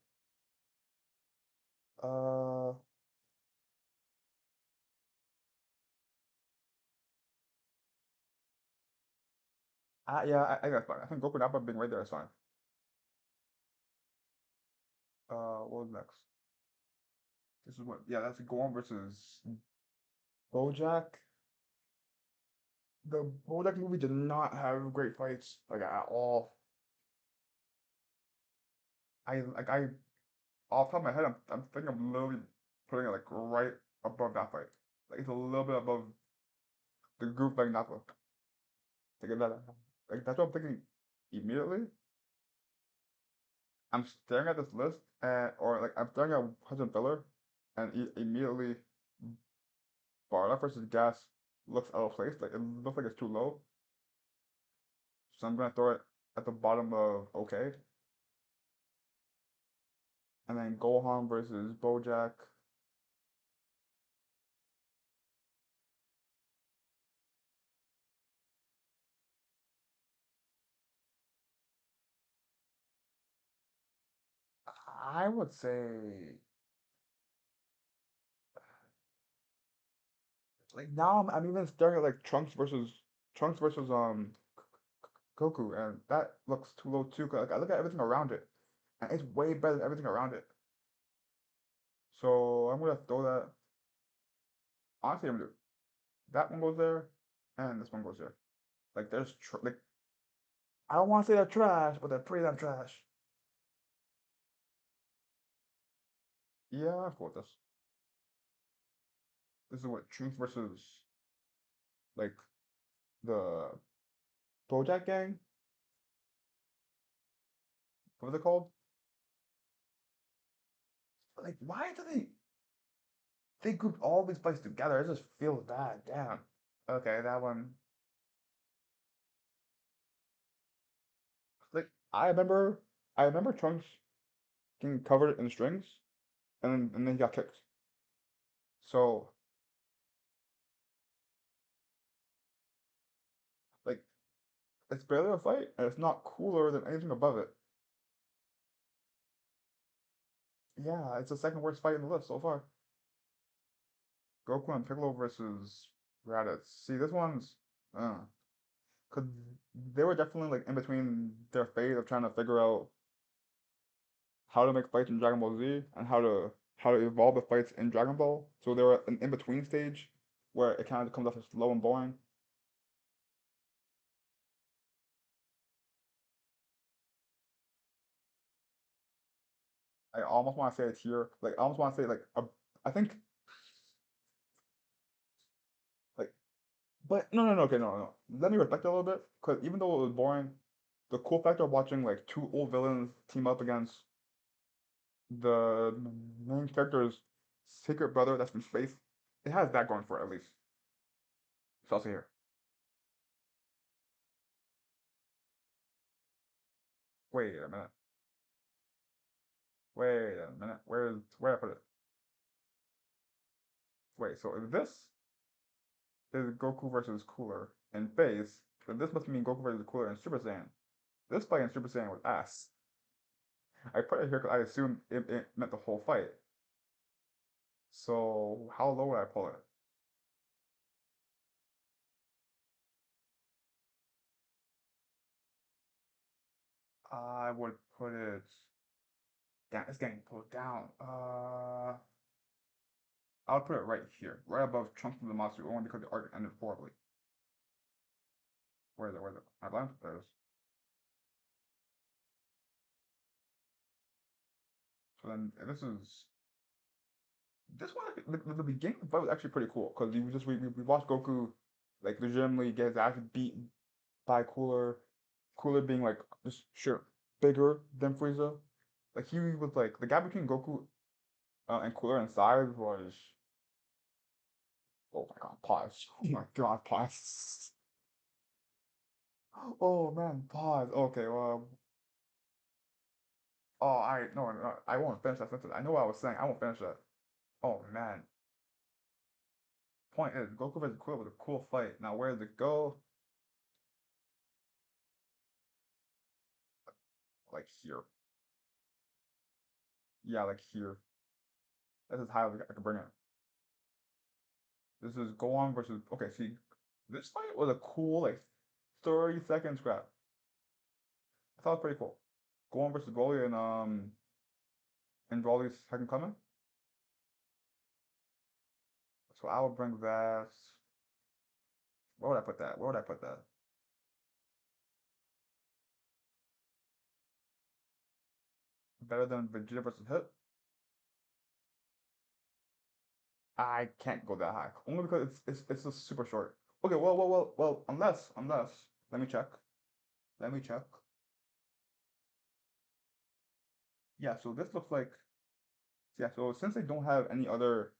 Uh, yeah, I think that's fine. I think Goku, Nappa being right there is fine. What was next? This is what? Yeah, that's Gohan versus BoJack. The BoJack movie did not have great fights like at all. I off the top of my head, I'm thinking I'm literally putting it like right above that fight. Like it's a little bit above the group like Nappa. Like that, like that's what I'm thinking immediately. I'm staring at this list and or like I'm staring at Hudson Filler and immediately Bardock versus Gas looks out of place. Like it looks like it's too low. So I'm gonna throw it at the bottom of okay. And then Gohan versus BoJack. I would say like now I'm even staring at like Trunks versus Goku, and that looks too low too. 'Cause, like, I look at everything around it, and it's way better than everything around it. So I'm gonna throw that. Honestly, I'm gonna do that one goes there, and this one goes there. Like like I don't want to say they're trash, but they're pretty damn trash. Yeah, I've got this. This is what Truth versus like the BoJack Gang. What are they called? Like, why do they grouped all these fights together? It just feels bad. Damn. Okay, that one. I remember I remember Trunks getting covered in strings, and then he got kicked. So like it's barely a fight, and it's not cooler than anything above it. Yeah, it's the second worst fight in the list so far. Goku and Piccolo versus Raditz. See, this one's uh, cause they were definitely like in between their phase of trying to figure out how to make fights in Dragon Ball Z and how to evolve the fights in Dragon Ball. So they were an in between stage where it kind of comes off as slow and boring. I almost want to say a tier, like I almost want to say like a, I think like, but no, okay, no. Let me reflect a little bit, because even though it was boring, the cool factor of watching like two old villains team up against the main character's secret brother that's in space, it has that going for it at least. So I'll say here. Wait a minute. Wait a minute. Where I put it? Wait, so if this is Goku versus Cooler in phase, then this must mean Goku versus Cooler in Super Saiyan. This fight in Super Saiyan was ass. I put it here because I assumed it meant the whole fight. So how low would I pull it? I would put it. Damn, it's getting pulled down. I would put it right here, right above Trunks of the Monster, only because the arc ended horribly. Where is it? Where is it? My blind? There it is. So then this one, the beginning of the fight was actually pretty cool because we watched Goku like legitimately get his ass beat by Cooler, Cooler being like just sure bigger than Frieza. Like he was like the gap between Goku and Cooler in size was, oh my god, pause. Oh my god, pause. Oh man, pause. Okay, well, oh I no, I won't finish that sentence. I know what I was saying. I won't finish that. Oh man. Point is, Goku vs. Cooler was a cool fight. Now where does it go? Like here. Yeah, like here. This is how I can bring it. This is Gohan versus. Okay, see, this fight was a cool like 30 second scrap. I thought it was pretty cool. Gohan versus Broly and Broly's second coming. So I would bring that. Where would I put that? Where would I put that? Better than Vegeta versus Hit? I can't go that high. Only because it's just super short. Okay, well. Unless let me check. Let me check. Yeah, so this looks like, yeah. So since they don't have any other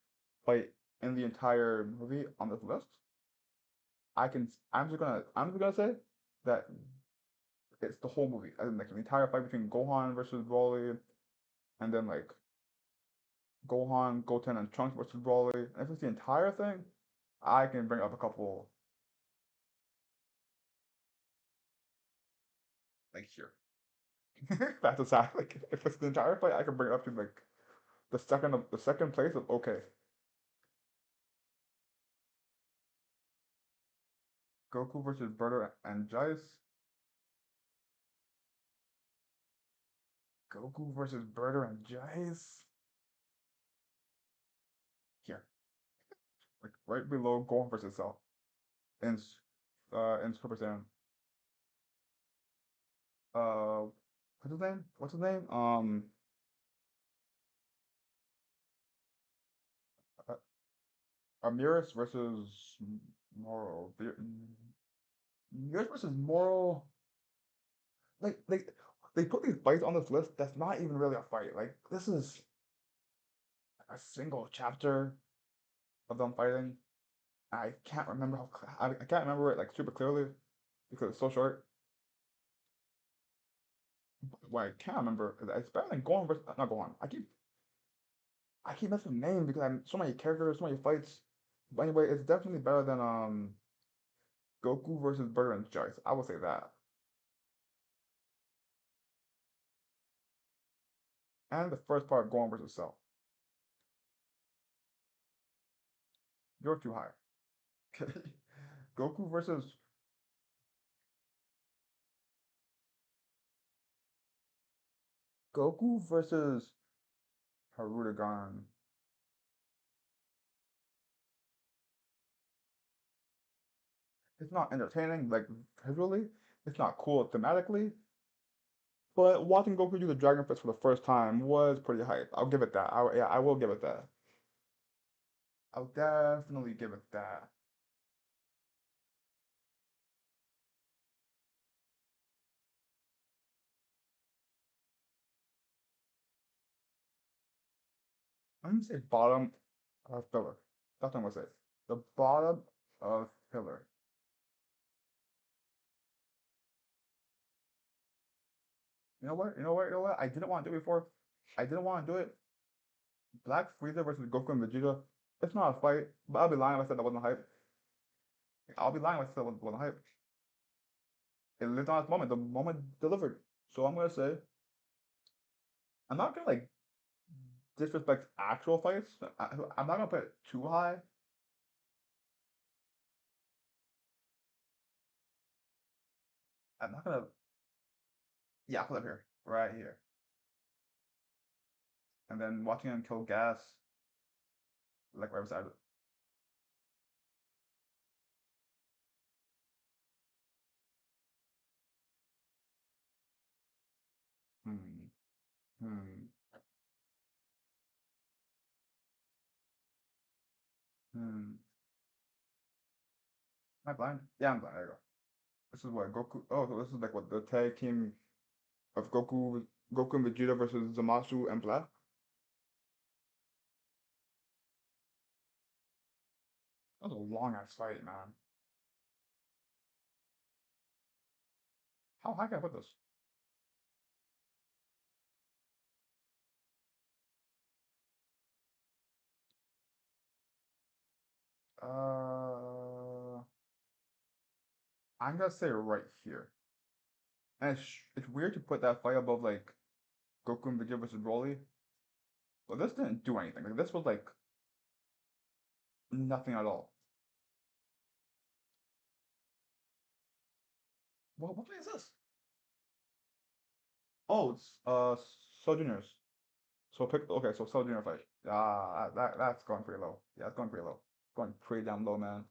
fight in the entire movie on this list, I'm just gonna say that it's the whole movie. As in like the entire fight between Gohan versus Broly, and then like Gohan, Goten, and Trunks versus Broly. And if it's the entire thing, I can bring up a couple like here. That's a sad. Like if it's the entire fight, I can bring it up to like the second place of okay. Goku versus Berto and Jaice. Goku versus Berto and Jaice. Here, like right below Gohan versus Cell in Super Saiyan. Uh, what's his name? What's his name? Uh, Amiris versus Moro. Amiris versus Moro. Like they put these fights on this list. That's not even really a fight. Like this is a single chapter of them fighting. I can't remember I can't remember it like super clearly because it's so short. Well, I can't remember. It's better than Gohan versus not Gohan. I keep messing the name because I'm so many characters, so many fights. But anyway, it's definitely better than Goku versus Burger and Jice. I will say that. And the first part of Gohan versus Cell. You're too high. Okay. Goku versus Goku versus Harudegan. It's not entertaining, like visually. It's not cool thematically. But watching Goku do the Dragon Fist for the first time was pretty hype. I'll give it that. Yeah, I will give it that. I'll definitely give it that. I'm gonna say bottom of filler. That's what I'm gonna say. The bottom of filler. You know what? You know what? You know what? I didn't want to do it before. I didn't want to do it. Black Frieza versus Goku and Vegeta. It's not a fight, but I'll be lying if I said that wasn't hype. I'll be lying if I said that wasn't hype. It lived on its moment. The moment delivered. So I'm gonna say I'm not gonna like disrespect actual fights. I'm not gonna put it too high. I'm not gonna. Yeah, I'll put it here, right here, and then watching him kill Gas, like right beside it. Hmm. Hmm. Hmm. Am I blind? Yeah, I'm blind. There you go. This is what Goku. Oh, so this is like what the tag team of Goku and Vegeta versus Zamasu and Black. That was a long ass fight, man. How high can I put this? Uh, I'm gonna say right here. And it's weird to put that fight above like Goku and Vegeta versus Broly, but this didn't do anything. Like this was like nothing at all. What fight is this? Oh, it's Cell Juniors. So pick okay, so Cell Junior fight. Ah, that's going pretty low. Yeah, it's going pretty low. Going pretty damn low, man.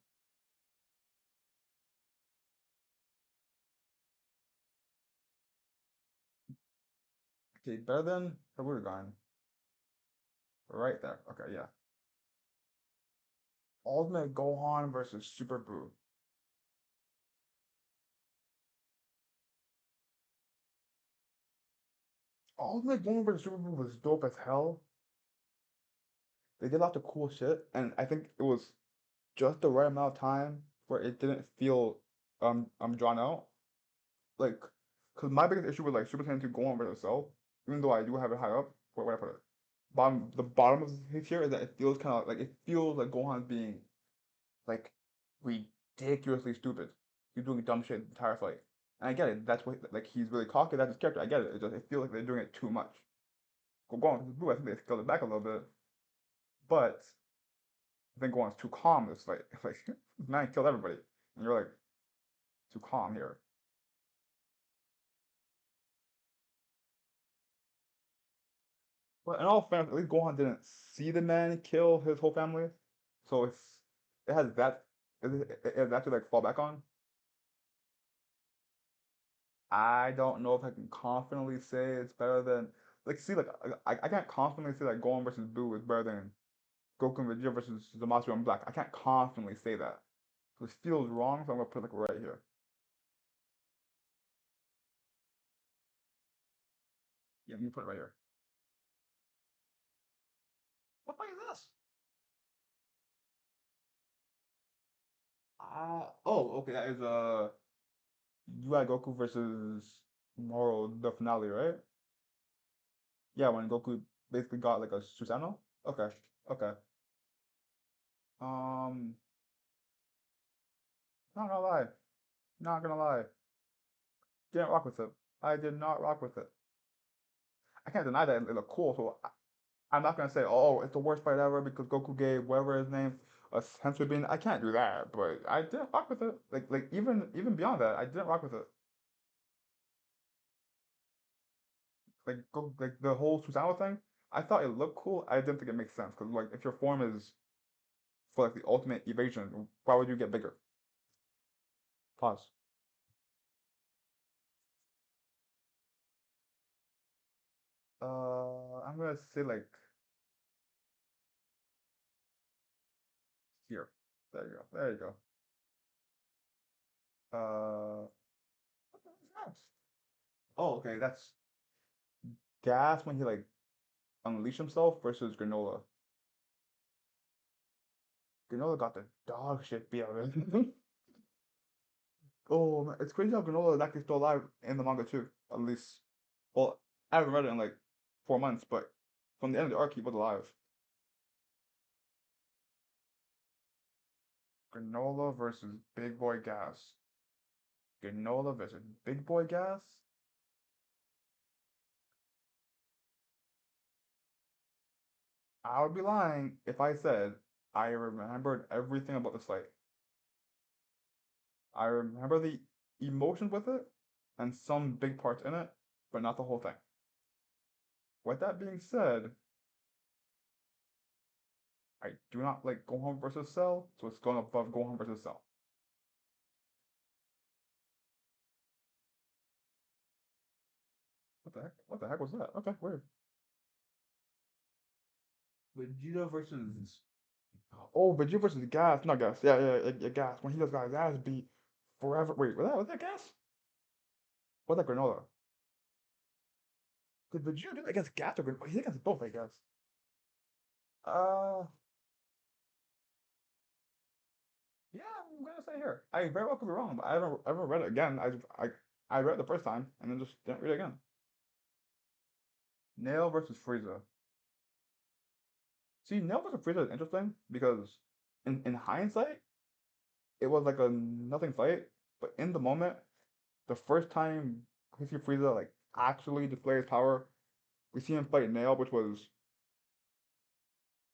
Okay, better than Harudegan. Right there. Okay, yeah. Ultimate Gohan versus Super Buu. Ultimate Gohan versus Super Buu was dope as hell. They did a lot of cool shit, and I think it was just the right amount of time where it didn't feel drawn out. Like, cause my biggest issue with like Super Saiyan 2 Gohan versus Cell, even though I do have it high up, where I put it? The bottom of his tier is that it feels kind of like it feels like Gohan's being like ridiculously stupid. He's doing dumb shit the entire fight. And I get it. That's what like he's really cocky. That's his character. I get it. It feels like they're doing it too much. Go on with Boo. I think they scaled it back a little bit, but I think Gohan's too calm this fight. Like this man killed everybody, and you're like too calm here. But in all fairness, at least Gohan didn't see the man kill his whole family, so it has that it has that to like fall back on. I don't know if I can confidently say it's better than like see like I can't confidently say that Gohan versus Boo is better than Goku and Vegeta versus Zamasu and Black. I can't confidently say that. So this feels wrong, so I'm gonna put it like right here. Yeah, let me put it right here. What fight is this? Oh, okay, that is UI Goku versus. Moro, the finale, right? Yeah, when Goku basically got like a Susanoo. Okay, okay. Um, not gonna lie, not gonna lie. Didn't rock with it. I did not rock with it. I can't deny that it looked cool, so I'm not gonna say, oh, it's the worst fight ever because Goku gave whatever his name a sensory bean. I can't do that, but I didn't rock with it. Like even beyond that, I didn't rock with it. Like the whole Susanoo thing. I thought it looked cool. I didn't think it makes sense because like if your form is for like the ultimate evasion, why would you get bigger? Pause. I'm gonna say like here. There you go. There you go. What the hell is that? Oh, okay. That's gas when he like unleashed himself versus Granola. Granola got the dog shit beat out of him. Oh man, it's crazy how Granola is actually still alive in the manga too. At least, well, I haven't read it in like 4 months, but from the end of the arc, he was alive. Granola versus Big Boy Gas. Granola versus Big Boy Gas. I would be lying if I said I remembered everything about this fight. I remember the emotions with it and some big parts in it, but not the whole thing. With that being said, I do not like Gohan versus Cell, so it's going above Gohan versus Cell. What the heck? What the heck was that? Okay, weird. Vegeta versus oh, Vegeta versus Gas, not Gas. Yeah, Gas. When he just got his ass beat forever. Wait, was that Gas? Was that Granola? Did Vegeta do it against Gas or Granola? He's against both, I guess. Uh, yeah, I'm gonna say here. I very well could be wrong, but I haven't read it again. I read it the first time and then just didn't read it again. Nail versus Frieza. See, Nail versus Frieza is interesting because in hindsight, it was like a nothing fight, but in the moment, the first time we see Frieza like actually display his power, we see him fight Nail, which was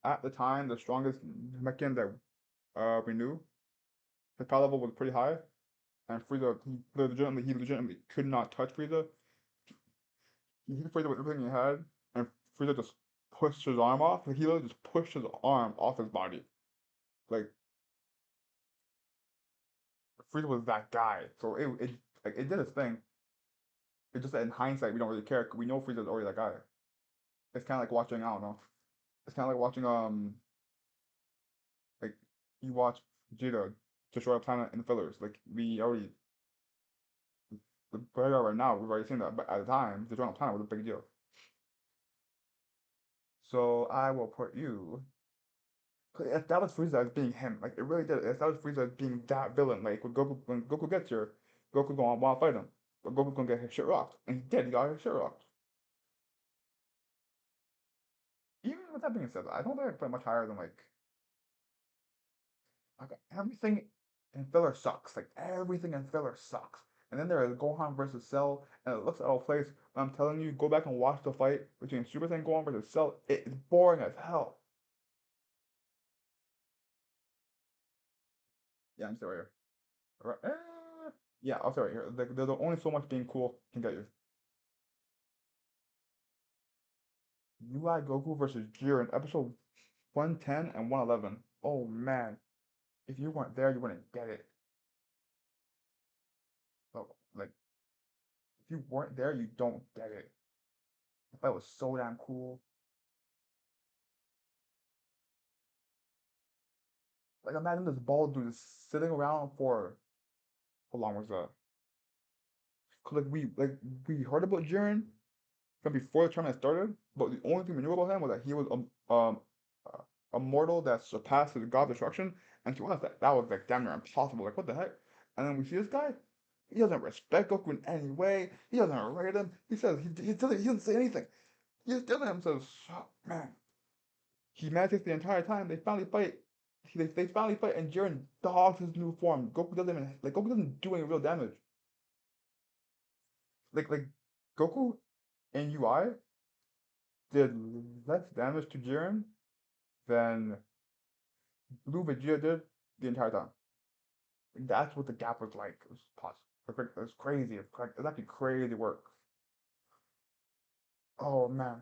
at the time the strongest Namekian that we knew. His power level was pretty high, and Frieza he legitimately could not touch Frieza. He hit Frieza with everything he had, and Frieza just pushed his arm off. Like, he literally just pushed his arm off his body. Like Frieza was that guy, so it did its thing. It's just that in hindsight we don't really care. 'Cause we know Frieza's already that guy. It's kind of like watching, I don't know. It's kind of like watching like you watch Vegeta destroy a planet in fillers. Like we already the where we are right now, we've already seen that. But at the time, destroying a planet was a big deal. So I will put you. 'Cause it established Frieza as being him. Like it really did. It established Frieza as being that villain. Like when Goku gets here, Goku's gonna want to fight him, but Goku's gonna get his shit rocked, and he did. He got his shit rocked. Even with that being said, I don't think I put much higher than like everything in filler sucks. Like everything in filler sucks. And then there is Gohan versus Cell, and it looks out of place. But I'm telling you, go back and watch the fight between Super Saiyan Gohan versus Cell. It is boring as hell. Yeah, I'm still right here. Right, yeah, I'll stay right here. There's only so much being cool can get you. UI Goku versus Jiren, episode 110 and 111. Oh man, if you weren't there, you wouldn't get it. So, like, if you weren't there, you don't get it. The fight was so damn cool. Like imagine this bald dude just sitting around for how long was that? 'Cause like we heard about Jiren from before the tournament started, but the only thing we knew about him was that he was uh, a mortal that surpassed his god destruction, and to us that was like damn near impossible. Like what the heck? And then we see this guy. He doesn't respect Goku in any way. He doesn't rate him. He doesn't say anything. He just telling him says, oh, man. He meditates the entire time. They finally fight. They finally fight, and Jiren dogs his new form. Goku doesn't do any real damage. Like Goku and UI did less damage to Jiren than Blue Vegeta did the entire time. Like, that's what the gap was like. It was possible. It was crazy. It was actually crazy work. Oh man.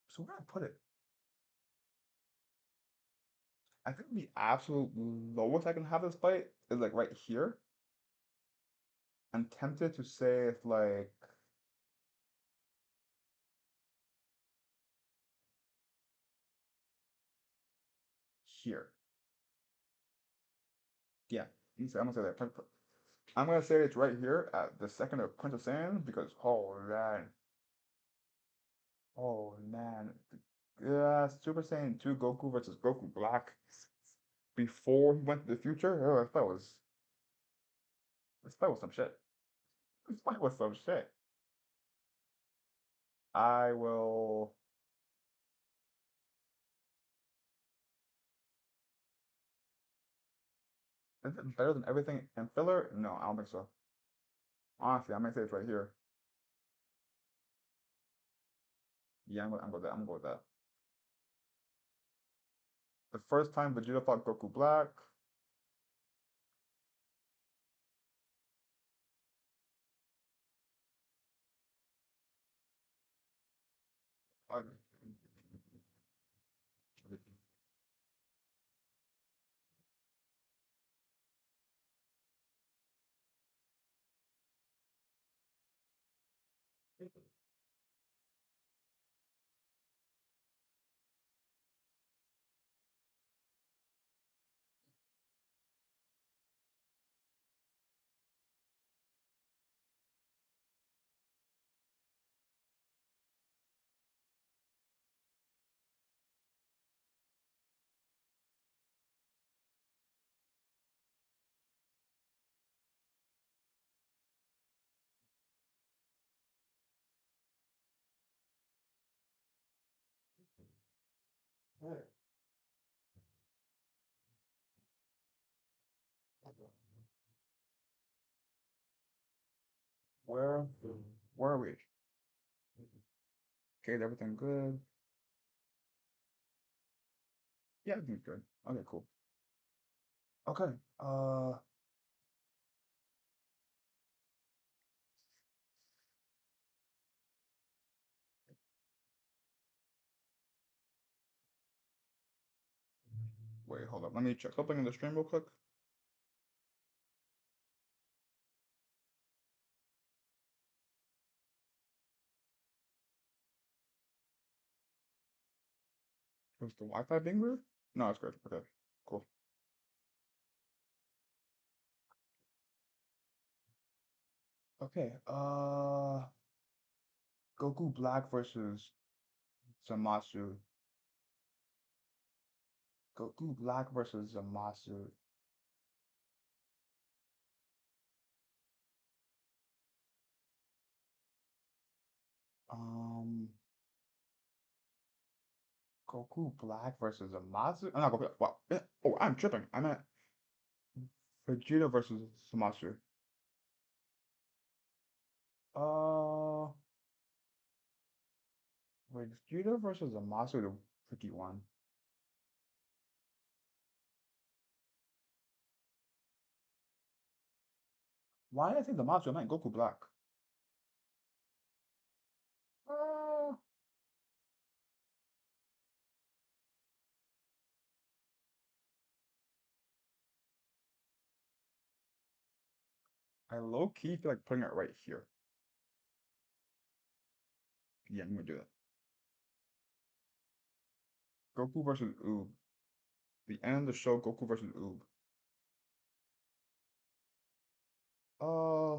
So where I put it? I think the absolute lowest I can have this fight is like right here. I'm tempted to say it's like here. Yeah, I'm gonna say that. I'm gonna say it's right here at the second of Prince of Saiyan because oh man, yeah, Super Saiyan 2 Goku versus Goku Black before he went to the future. Oh, this fight was some shit. This fight was some shit. I will. Is it better than everything in filler? No, I don't think so. Honestly, I might say it's right here. Yeah, I'm going with that. The first time Vegeta fought Goku Black. uh, where where are we? Okay, is everything good? Yeah, everything's good. Okay, cool. Okay. Wait, hold up. Let me check something in the stream real quick. Was the Wi-Fi being weird? No, it's good. Okay, cool. Okay. Goku Black versus Zamasu. Goku Black versus Zamasu. Um, Goku Black versus Zamasu. I'm not Goku. Wow. Oh, I'm tripping. I meant Vegeta versus Zamasu. Uh, Vegeta versus Zamasu, the tricky one. Why did I think Zamasu? I meant Goku Black. Uh, I low key feel like putting it right here. Yeah, I'm gonna do that. Goku versus Oob. The end of the show, Goku versus Oob. Uh,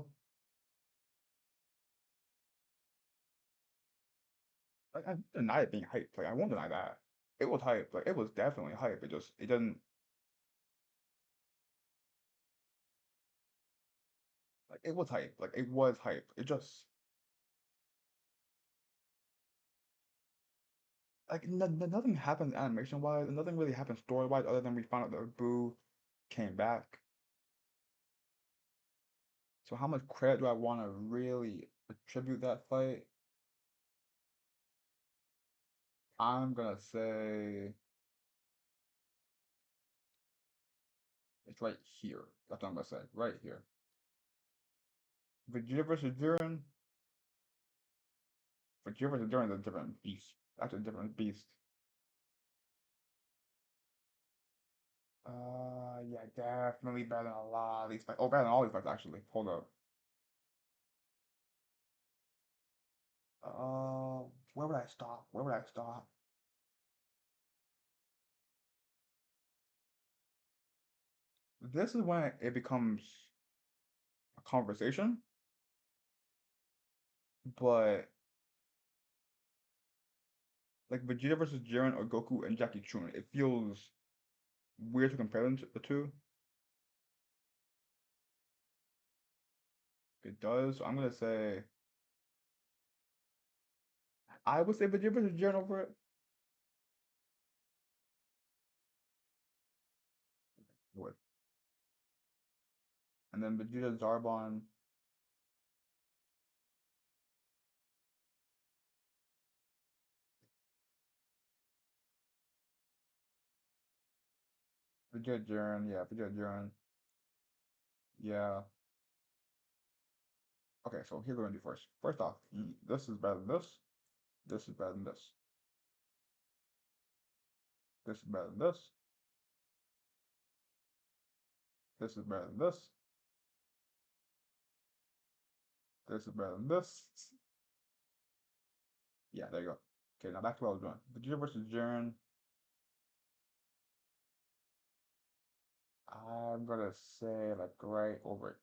I deny it being hype. Like I won't deny that. It was hype. Like it was definitely hype. It doesn't. it was hype. Like it was hype. It just like nothing happened animation wise, and nothing really happened story wise other than we found out that Boo came back. So how much credit do I want to really attribute that fight? I'm gonna say it's right here. That's what I'm gonna say. Right here. Vegeta versus Jiren. Vegeta versus Jiren is a different beast. That's a different beast. Yeah, definitely better than a lot of these fights. Oh, better than all these fights actually. Hold up. Where would I stop? Where would I stop? This is when it becomes a conversation, but like Vegeta versus Jiren or Goku and Jackie Chun, it feels weird to compare them to the two. It does. So I'm gonna say I would say Vegeta versus Jiren over it. Would. And then Vegeta Zarbon. Vegeta Jiren, yeah, Vegeta Jiren. Yeah. Okay, so here's what I'm gonna do first. First off, this is better than this. This is better than this. This is better than this. This is better than this. This is better than this. Yeah, there you go. Okay, now back to what I was doing. Vegeta versus Jiren. I'm gonna say like right over it.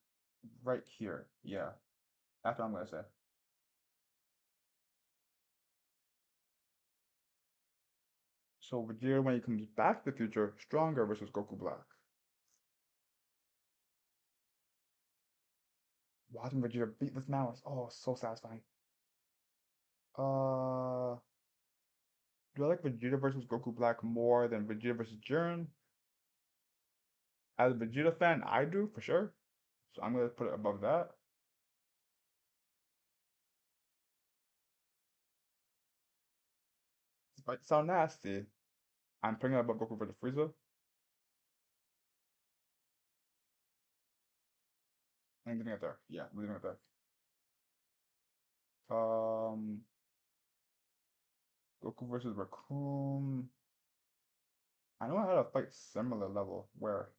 Right here. Yeah. That's what I'm gonna say. So Vegeta when he comes back to the future, stronger versus Goku Black. Watching Vegeta beat this man was so satisfying. Uh do I like Vegeta versus Goku Black more than Vegeta versus Jiren? As a Vegeta fan, I do for sure. So I'm gonna put it above that. This might sound nasty. I'm putting it above Goku versus Frieza. I'm leaving it there. Yeah, I'm leaving it there. Um, Goku versus Raccoon. I know I had a fight similar level where,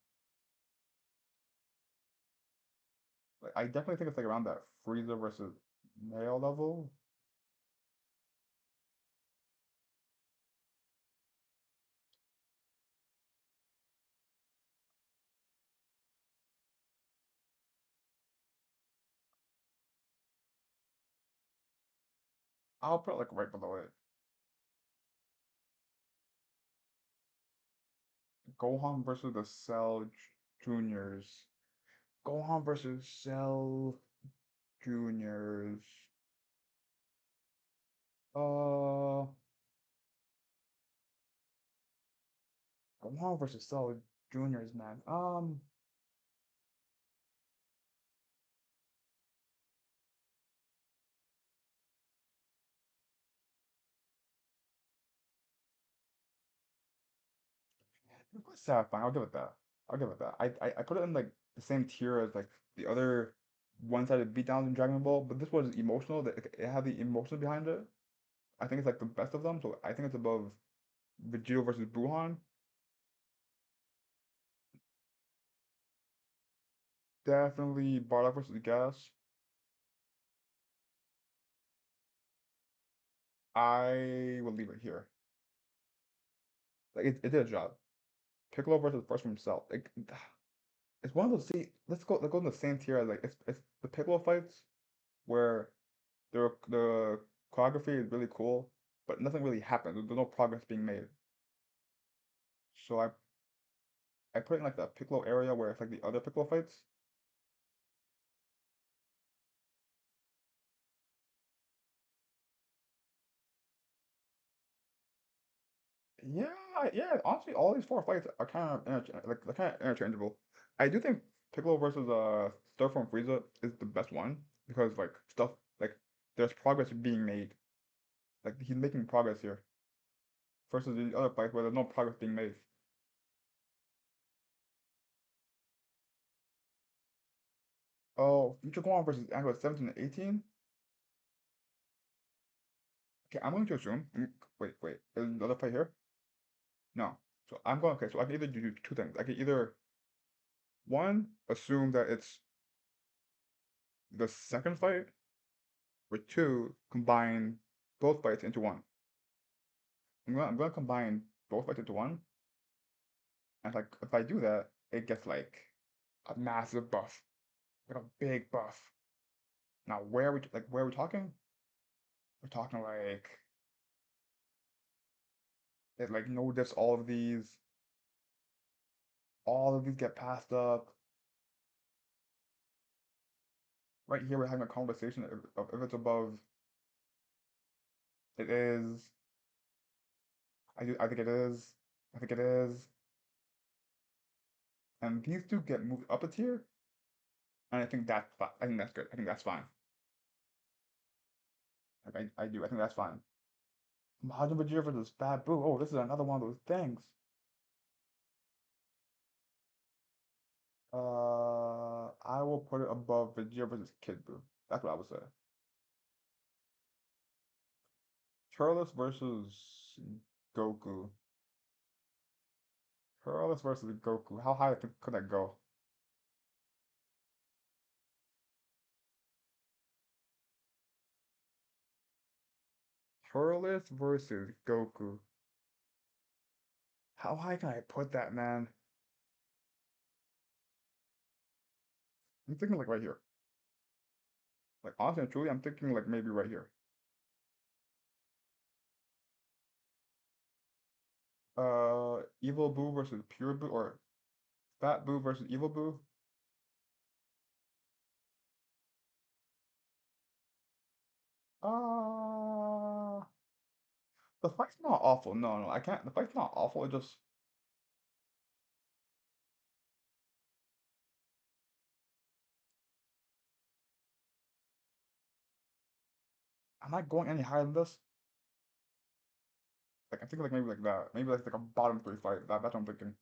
like, I definitely think it's like around that Frieza versus Nail level. I'll put it like right below it. Gohan versus the Cell Juniors. Gohan versus Cell Juniors. Uh, Gohan versus Cell Juniors, man. It was satisfying. I'll give it that. I'll give it that. I put it in like the same tier as like the other one-sided beatdowns in Dragon Ball, but this was emotional. That it had the emotion behind it. I think it's like the best of them, so I think it's above Vegeta versus Buhan. Definitely Bardock versus Gas. I will leave it here. Like it did a job. Piccolo versus First from Cell. Like it's one of those. See, let's go in the same tier as like it's the Piccolo fights where the choreography is really cool, but nothing really happens. There's no progress being made. So I put it in like the Piccolo area where it's like the other Piccolo fights. Yeah, yeah. Honestly, all these four fights are kind of like they're kind of interchangeable. I do think Piccolo versus Starform Frieza is the best one because like stuff like there's progress being made. Like he's making progress here versus the other fights where there's no progress being made. Oh, Future Gohan versus Android 17 and 18. Okay, I'm going to assume. Wait. Is the other fight here? No. So I'm going. Okay, so I can either do two things. I can either one assume that it's the second fight, or two combine both fights into one. I'm gonna combine both fights into one, and like if I do that, it gets like a massive buff, like a big buff. Now where are we talking? We're talking like it like no diffs all of these get passed up. Right here we're having a conversation if it's above it is. I think it is. I think it is. And these two get moved up a tier, and I think I think that's good. I think that's fine. Like I do. I think that's fine. Majin Vegeta versus Fat Boo. Oh, this is another one of those things. I will put it above Vegeta versus Kid Buu. That's what I would say. Turles versus Goku. Turles versus Goku. How high could that go? Turles versus Goku. How high can I put that, man? I'm thinking like right here. Like honestly and truly, I'm thinking like maybe right here. Evil Boo versus Pure Boo, or Fat Boo versus Evil Boo. Uh, the fight's not awful. No, I can't. The fight's not awful. It just I'm not going any higher than this. Like I'm thinking like maybe like that. Maybe like a bottom three fight. That's what I'm thinking.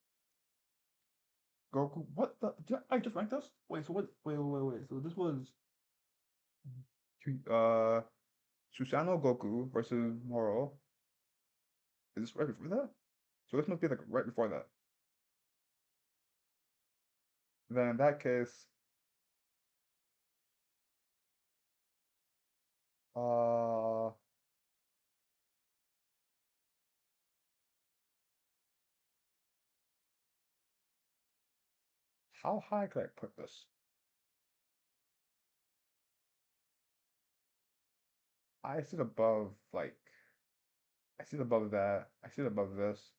Goku. What the? Did I just rank this? Wait. So what? Wait. So this was uh Susanoo Goku versus Moro. Is this right before that? So this must be like right before that. Then in that case, uh, how high could I put this? I sit above like I sit above that. I sit above this.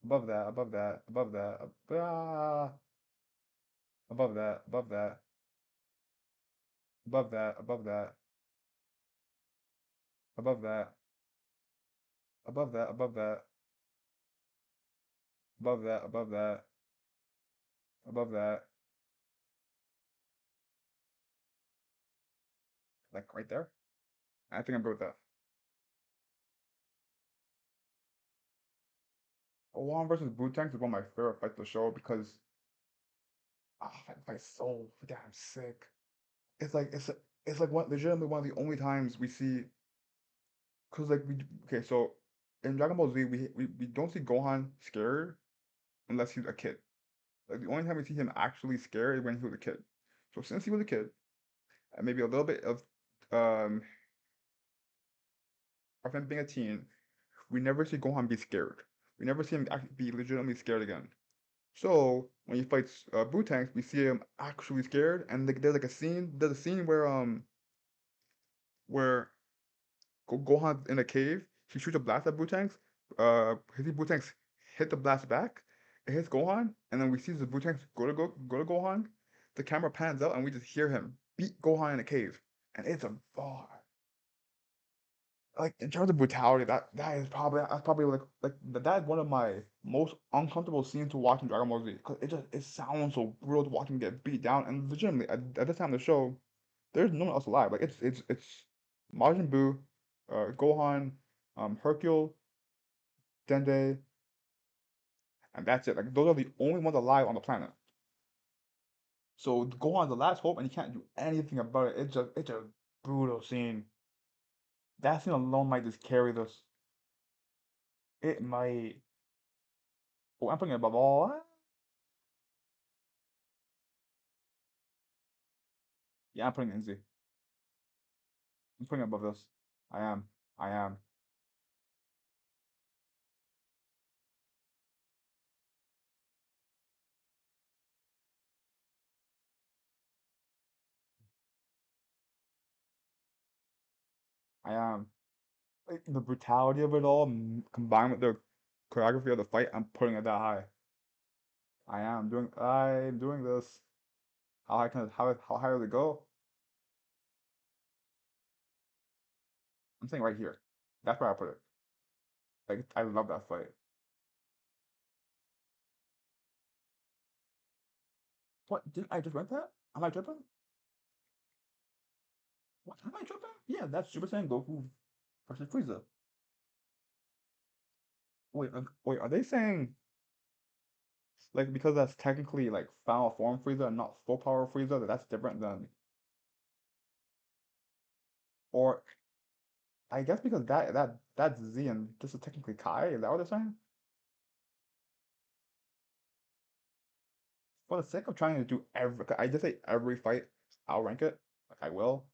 Above that. Above that. Above that. Above that. Above that. Above that. Above that. Above that. Above that. Above that. Above that. Above that. Above that. Like right there. I think I'm good with that. Gohan versus Bootank is one of my favorite fights to show because that fight's so damn sick. It's like it's like one legitimately one of the only times we see because like we okay so in Dragon Ball Z we don't see Gohan scared unless he's a kid. Like the only time we see him actually scared is when he was a kid. So since he was a kid, and maybe a little bit um of him being a teen, we never see Gohan be scared. We never see him actually be legitimately scared again. So when he fights Bootanks, we see him actually scared, and like, there's a scene where Gohan's in a cave. He shoots a blast at Bootanks. His Bootanks hit the blast back. It hits Gohan, and then we see the Bootanks go to Gohan. The camera pans out, and we just hear him beat Gohan in a cave, and it's a bar. like in terms of brutality, that's probably that is one of my most uncomfortable scenes to watch in Dragon Ball Z because it sounds so brutal to watch him get beat down. And legitimately, at this time of the show, there's no one else alive. Like it's Majin Buu, Gohan, Hercule, Dende, and that's it. Like those are the only ones alive on the planet. So Gohan's the last hope, and you can't do anything about it. It's a brutal scene. That scene alone might just carry this. It might. Oh, I'm putting it above all. Yeah, I'm putting it in Z. I'm putting it above this. I am. I am. I am. Like, the brutality of it all, combined with the choreography of the fight, I'm putting it that high. I'm doing this. How high does it go? I'm saying right here. That's where I put it. Like I love that fight. What did I just read that? Am I tripping? What am I tripping? Yeah, that's Super Saiyan Goku versus Frieza. Wait, are they saying like because that's technically like final form Frieza and not full power Frieza that that's different than or I guess because that's Z and this is technically Kai. Is that what they're saying? For the sake of trying to do I just say every fight, I'll rank it. Like I will.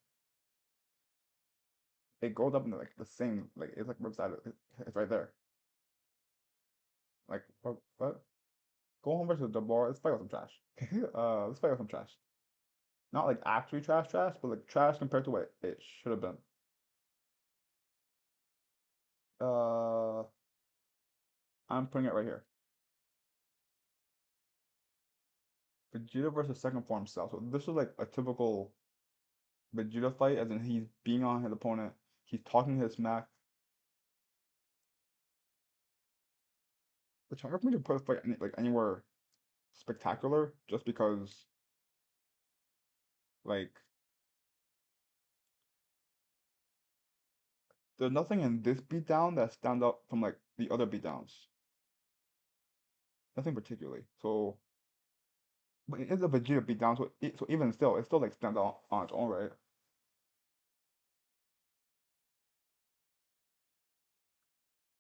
It goes up in like the same like it's like beside it. It's right there. Like what? Go home versus the bar. Let's fight with some trash. Let's fight with some trash. Not like actually trash, but like trash compared to what it should have been. Uh, I'm putting it right here. Vegeta versus second form Cell. So this is like a typical Vegeta fight, as in he's being on his opponent, he's talking his smack. Which hard for me to put a fight like anywhere spectacular, just because like there's nothing in this beatdown that stands out from like the other beatdowns. Nothing particularly. So, but it is a Vegeta beatdown, so even still, it still like stands out on its own, right?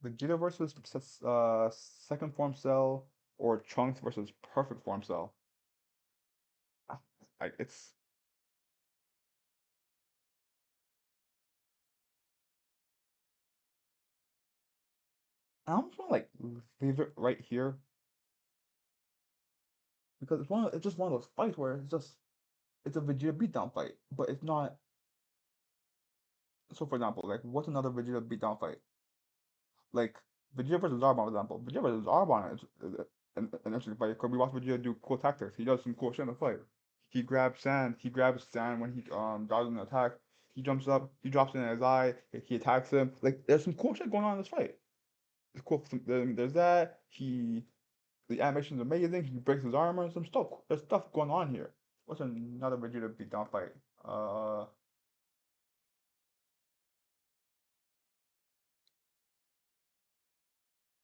Vegeta versus second form Cell or Trunks versus perfect form Cell. Ah, it's I almost want to like leave it right here because it's just one of those fights where it's a Vegeta beatdown fight, but it's not. So for example, like what's another Vegeta beatdown fight? Like Vegeta versus Zarbon, for example. Vegeta versus Zarbon is an interesting fight because we watch Vegeta do cool tactics. He does some cool shit in the fight. He grabs sand when he dodges an attack. He jumps up, he drops it in his eye, he attacks him. Like there's some cool shit going on in this fight. It's cool. There's that. The animation's amazing. He breaks his armor. Some stuff. There's stuff going on here. What's another Vegeta beatdown fight?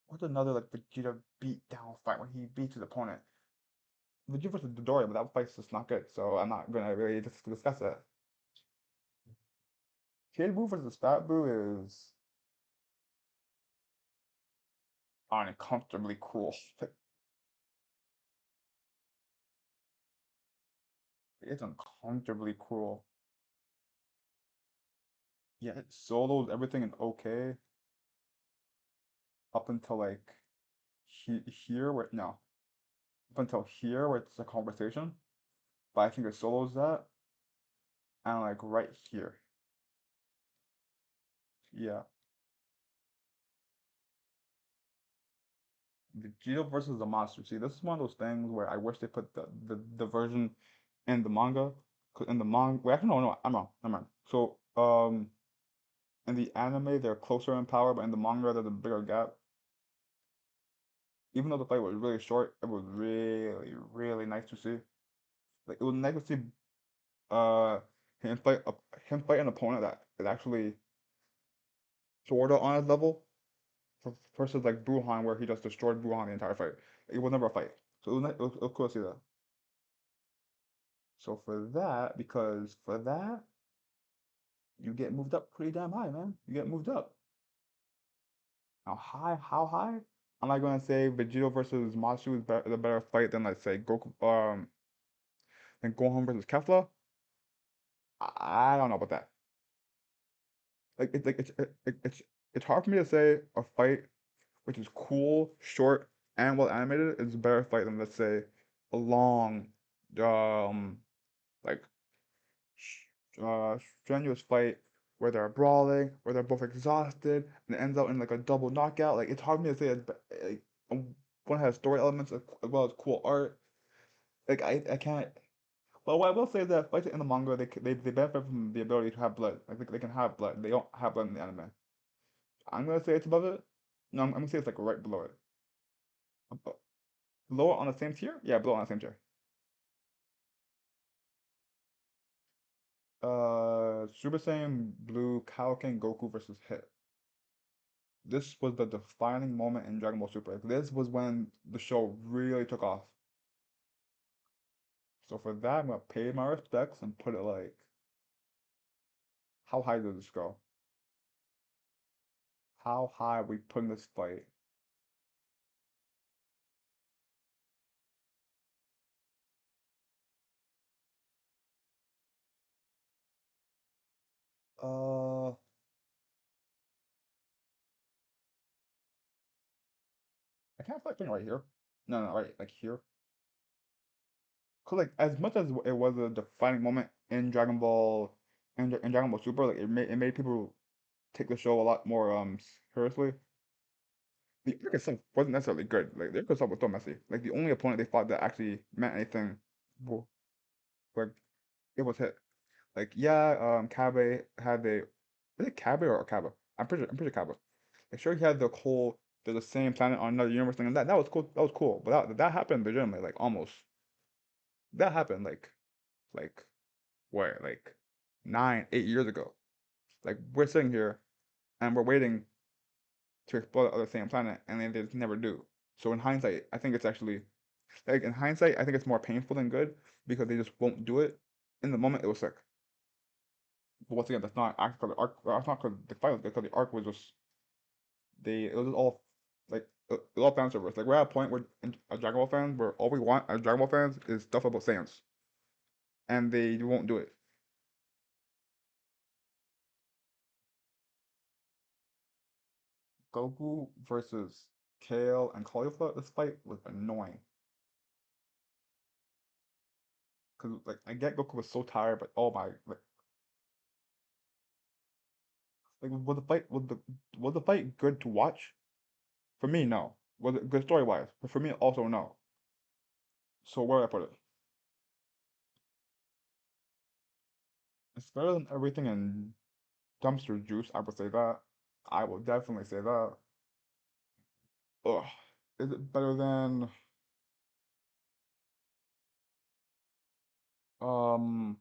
What's another like Vegeta beatdown fight when he beats his opponent? Vegeta versus Dodoria, but that fight's just not good. So I'm not gonna really discuss it. Kid Buu versus Fat Buu is uncomfortably cool. It's uncomfortably cruel. Yeah, it solos everything and okay up until like here where no up until here where it's a conversation. But I think it solos that and like right here. Yeah, Vegeta versus the monster. See, this is one of those things where I wish they put the version in the manga. 'Cause in the manga, wait, actually no, I'm wrong. So In the anime, they're closer in power, but in the manga, there's a bigger gap. Even though the fight was really short, it was really, really nice to see. Like it was nice to see uh him fight him fight an opponent that is actually sort of on his level versus like Buhan where he just destroyed Buhan the entire fight. It was never a fight. So it was cool to see that. So for that, because for that, you get moved up pretty damn high, man. You get moved up. Now high, how high? I'm not gonna say Vegito versus Masu is the better fight than let's say Goku than Gohan versus Kefla. I don't know about that. It's hard for me to say a fight which is cool, short, and well animated is a better fight than let's say a long, um, like strenuous fight where they're brawling, where they're both exhausted, and it ends up in like a double knockout. Like it's hard for me to say like one has story elements as well as cool art. Like I can't. Well, what I will say is that fights in the manga they benefit from the ability to have blood. Like they can have blood. They don't have blood in the anime. I'm gonna say it's above it. No, I'm gonna say it's like right below it. Below it on the same tier? Yeah, below on the same tier. Super Saiyan Blue Kaioken Goku versus Hit. This was the defining moment in Dragon Ball Super. Like, this was when the show really took off. So for that, I'm gonna pay my respects and put it like, how high does this go? How high are we putting this fight? Uh, I can't put it right here. No, no, right, like here. Cause like as much as it was a defining moment in Dragon Ball, in Dragon Ball Super, like it made people take the show a lot more seriously. The arc itself wasn't necessarily good. Like the arc itself was so messy. Like the only opponent they fought that actually meant anything, well, like it was Hit. Like yeah, Kabe had the is it Kabe or Kaba? I'm pretty sure Kaba. Like sure he had the whole they're the same planet on another universe thing and that was cool. That was cool. But that happened legitimately, like almost. That happened like what like 8 years ago. Like we're sitting here and we're waiting to explore the other same planet and they just never do. So in hindsight, I think it's actually like in hindsight, I think it's more painful than good because they just won't do it. In the moment, it was sick. But once again, that's not actually the arc. That's not because the fight was good. Because the arc was just it was just all like it was all fan service. Like we're at a point where as Dragon Ball fans, where all we want as Dragon Ball fans is stuff about Saiyans, and they won't do it. Goku versus Kale and Caulifla. This fight was annoying because like I get Goku was so tired, but oh my like was the fight good to watch? For me, no. Was it good story wise? But for me, also no. So where would I put it? It's better than everything in Dumpster Juice. I would say that. I will definitely say that. Ugh. Is it better than um?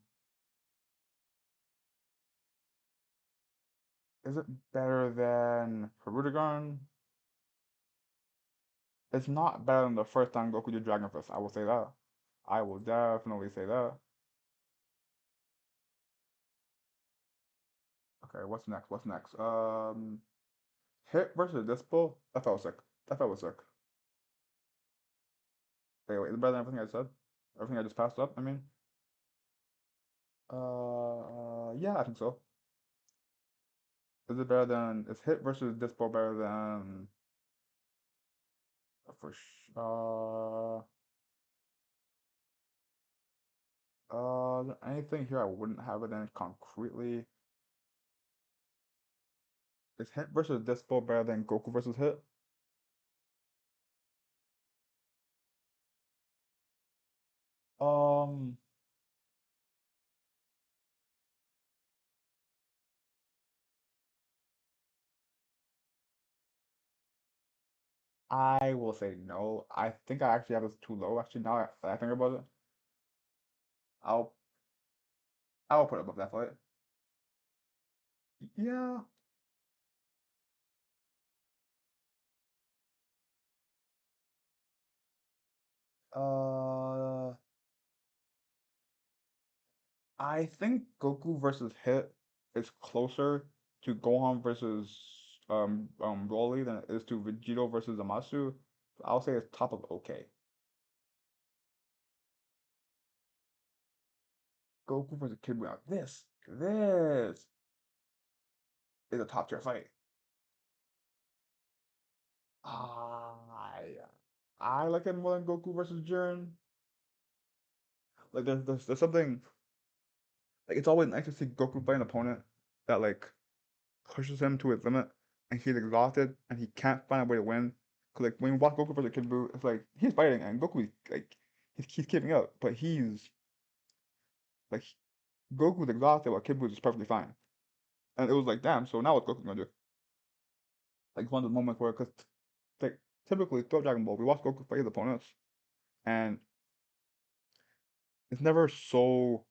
Is it better than Hirudegarn? It's not better than the first time Goku did Dragon Fist. I will say that. I will definitely say that. Okay, what's next? What's next? Hit versus Dispo. That felt sick. That felt sick. Wait, is it better than everything I said? Everything I just passed up. I mean. Yeah, I think so. Is it better than is Hit versus Dispo better than for anything here I wouldn't have it in concretely. Is Hit versus Dispo better than Goku versus Hit? Um, I will say no. I think I actually have this too low. Actually, now that I think about it, I'll I'll put it above that fight. Yeah. Uh, I think Goku versus Hit is closer to Gohan versus Broly than it is to Vegito versus Zamasu. So I'll say it's top of okay. Goku versus Kid Buu. Now this is a top tier fight. I I like it more than Goku versus Jiren. Like there's something like it's always nice to see Goku fight an opponent that like pushes him to his limit and he's exhausted and he can't find a way to win. Cause like when you watch Goku versus Kid Buu, it's like he's fighting and Goku like he's keeping up, but he's like Goku's exhausted while Kid Buu is perfectly fine. And it was like damn, so now what's Goku gonna do? Like one of the moments where because like typically throughout Dragon Ball we watch Goku fight his opponents and it's never so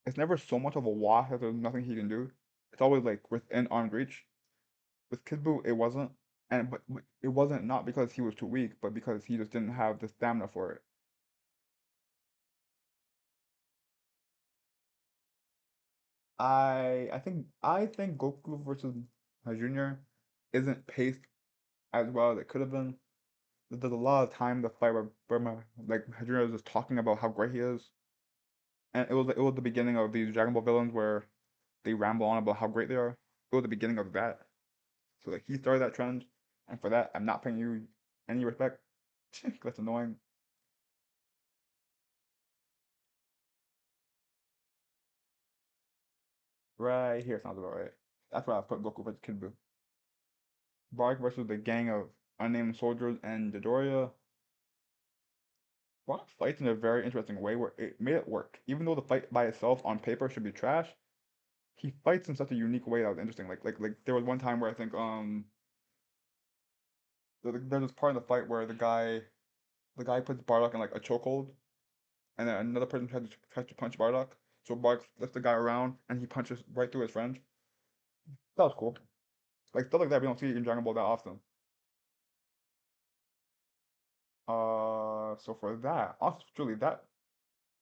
it's never so much of a wash that there's nothing he can do. It's always like within arm's reach. With Kid Buu, it wasn't, and but it wasn't not because he was too weak, but because he just didn't have the stamina for it. I think Goku versus Junior isn't paced as well as it could have been. There's a lot of time the fight where Burma like Junior was just talking about how great he is, and it was the beginning of these Dragon Ball villains where they ramble on about how great they are. It was the beginning of that. So like he started that trend, and for that I'm not paying you any respect. That's annoying. Right here sounds about right. That's why I put Goku versus Kid Buu. Bark versus the gang of unnamed soldiers and Dodoria. Bark fights in a very interesting way where it made it work. Even though the fight by itself on paper should be trash, he fights in such a unique way that was interesting. Like there was one time where I think there's this part in the fight where the guy puts Bardock in like a chokehold and then another person tries to punch Bardock. So Bardock lifts the guy around and he punches right through his friend. That was cool. Like stuff like that we don't see in Dragon Ball that often. So for that, also truly that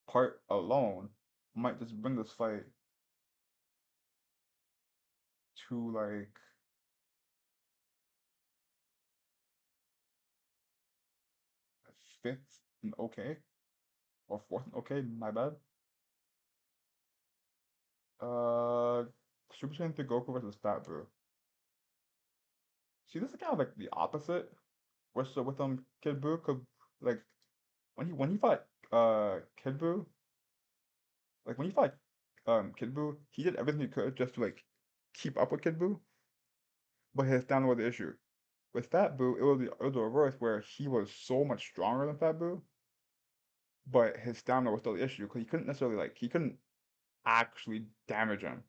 part alone might just bring this fight to like a fifth and okay or fourth and okay. My bad. Uh, Super Saiyan 3 Goku versus Fat Boo. See, this is kind of like the opposite. With Kid Buu, 'cause like when he fought Kid Buu, like when he fought Kid Buu, he did everything he could just to like keep up with Kid Buu, but his stamina was the issue. With Fat Boo, it was the reverse where he was so much stronger than Fat Boo, but his stamina was still the issue because he couldn't necessarily like he couldn't actually damage him.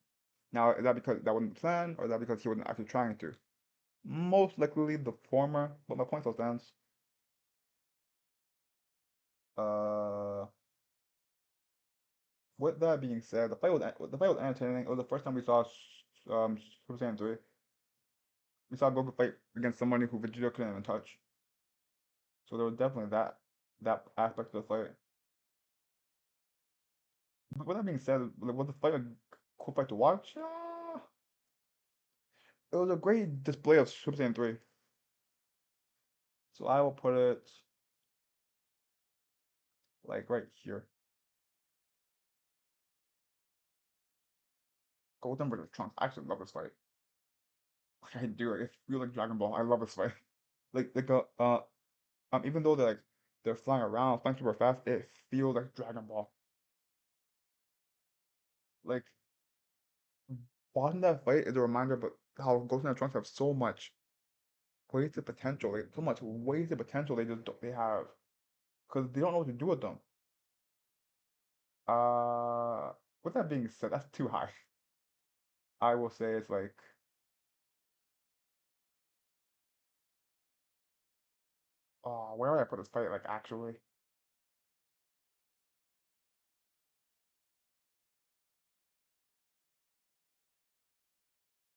Now is that because that wasn't the plan, or is that because he wasn't actually trying to? Most likely the former, but my point still stands. Uh, with that being said, the fight was entertaining. It was the first time we saw Super Saiyan 3. We saw Goku fight against somebody who Vegeta couldn't even touch. So there was definitely that aspect of the fight. But with that being said, like, was the fight a cool fight to watch? It was a great display of Super Saiyan 3. So I will put it like right here. Golden versus Trunks. I actually love this fight. Like I do. Like, it feels like Dragon Ball. I love this fight. Even though they're flying around, flying super fast, it feels like Dragon Ball. Like watching that fight is a reminder about how Ghost and Trunks have so much wasted potential. Like so much wasted potential they have because they don't know what to do with them. Uh, with that being said, that's too high. I will say it's like where would I put this fight? Like actually,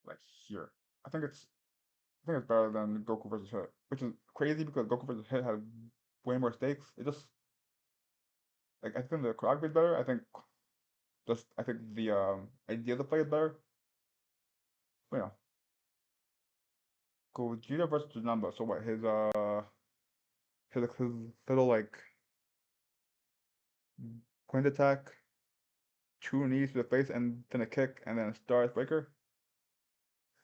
like here. I think it's I think it's better than Goku versus Hit, which is crazy because Goku versus Hit had way more stakes. It just like I think the choreography is better. I think the idea of the play is better. But yeah, Gogeta versus Janemba. So what? His little like point attack, two knees to the face, and then a kick, and then a Stars Breaker.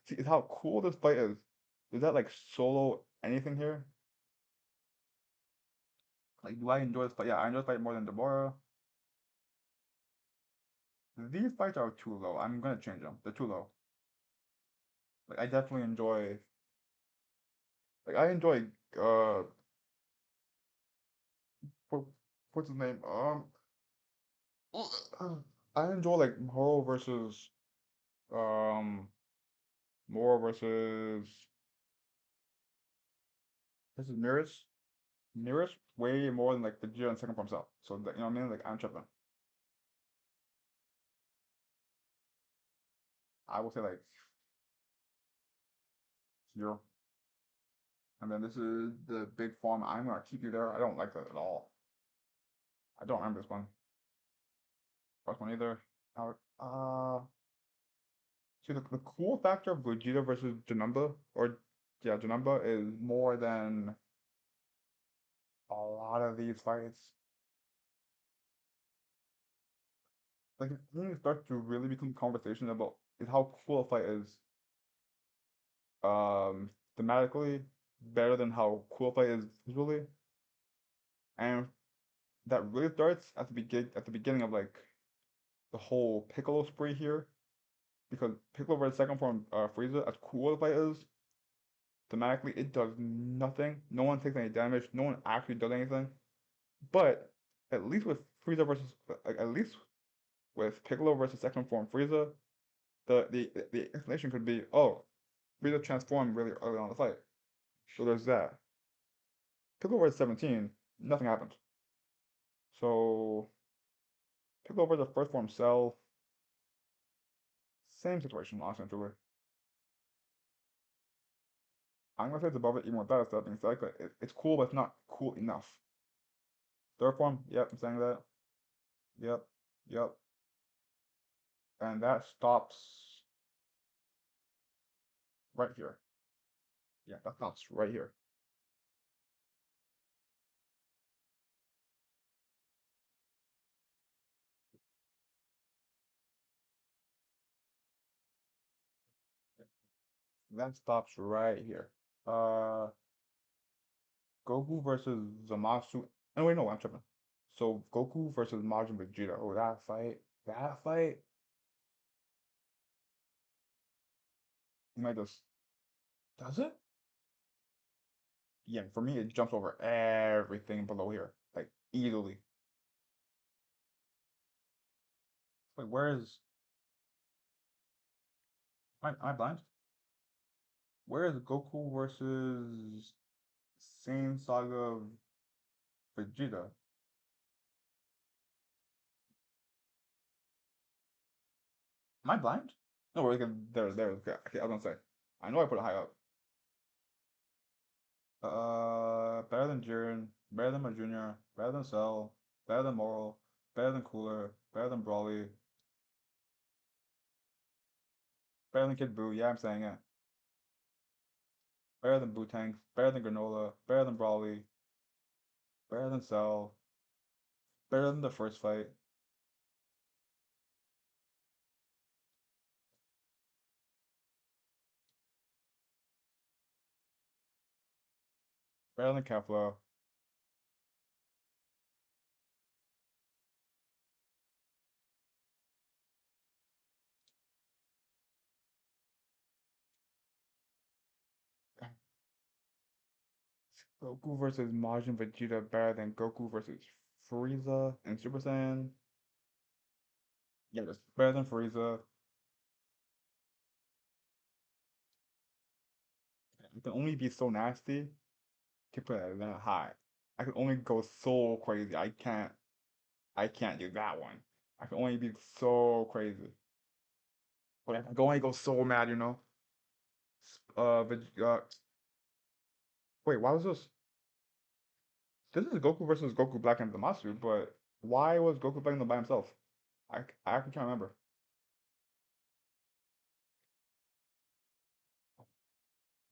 See, is how cool this fight is. Is that like solo anything here? Like, do I enjoy this fight? Yeah, I enjoy this fight more than Deborah. These fights are too low. I'm gonna change them. They're too low. Like, I definitely enjoy. Like, I enjoy. Uh, what, what's his name? I enjoy like um Moro versus Mirrors way more than like Vegeta and second form Cell. So that, you know what I mean? Like I'm tripping. I will say like zero. And then this is the big form. I'm gonna keep you there. I don't like that at all. I don't remember this one. First one either. See the cool factor of Gogeta versus Janemba, or yeah, Janemba is more than a lot of these fights. Like it only starts to really become conversation about is how cool a fight is. Thematically better than how cool a fight is visually, and that really starts at the beginning of like the whole Piccolo spree here, because Piccolo versus second form Frieza, as cool as the fight is, thematically it does nothing. No one takes any damage. No one actually does anything. But at least with Frieza versus like at least with Piccolo versus second form Frieza, the explanation could be, oh, Frieza transformed really early on in the fight. So there's that. Piccolo versus 17, nothing happened. So Piccolo versus first form Cell, same situation, honestly and truly. I'm gonna say it's above it even with that stuff being said, but it's cool, but it's not cool enough. Third form, yep, I'm saying that. Yep, yep. And that stops right here. Yeah, that stops right here. That stops right here. Uh, Goku versus Zamasu. Oh wait, no, I'm tripping. So Goku versus Majin Vegeta. Oh, that fight. You might just does it? Yeah, for me it jumps over everything below here, like easily. Wait, where is? Am I blind? Where is Goku versus Saiyan Saga Vegeta? Am I blind? No, we're looking there. Okay, okay, I was gonna say. I know I put it high up. Better than Jiren, better than my Junior, better than Cell, better than Moral, better than Cooler, better than Brawly, better than Kid Buu. Yeah, I'm saying it. Better than Bootank, better than Granola, better than Brawly, better than Cell, better than the first fight, better than Kefla. Goku versus Majin Vegeta better than Goku versus Frieza and Super Saiyan. Yeah, just better than Frieza. It can only be so nasty. Can't put it that high. I can only go so crazy. I can't do that one. I can only be so crazy. But I can only go so mad, you know? Wait, why was this? This is Goku versus Goku Black and Zamasu, but why was Goku playing them by himself? I actually can't remember.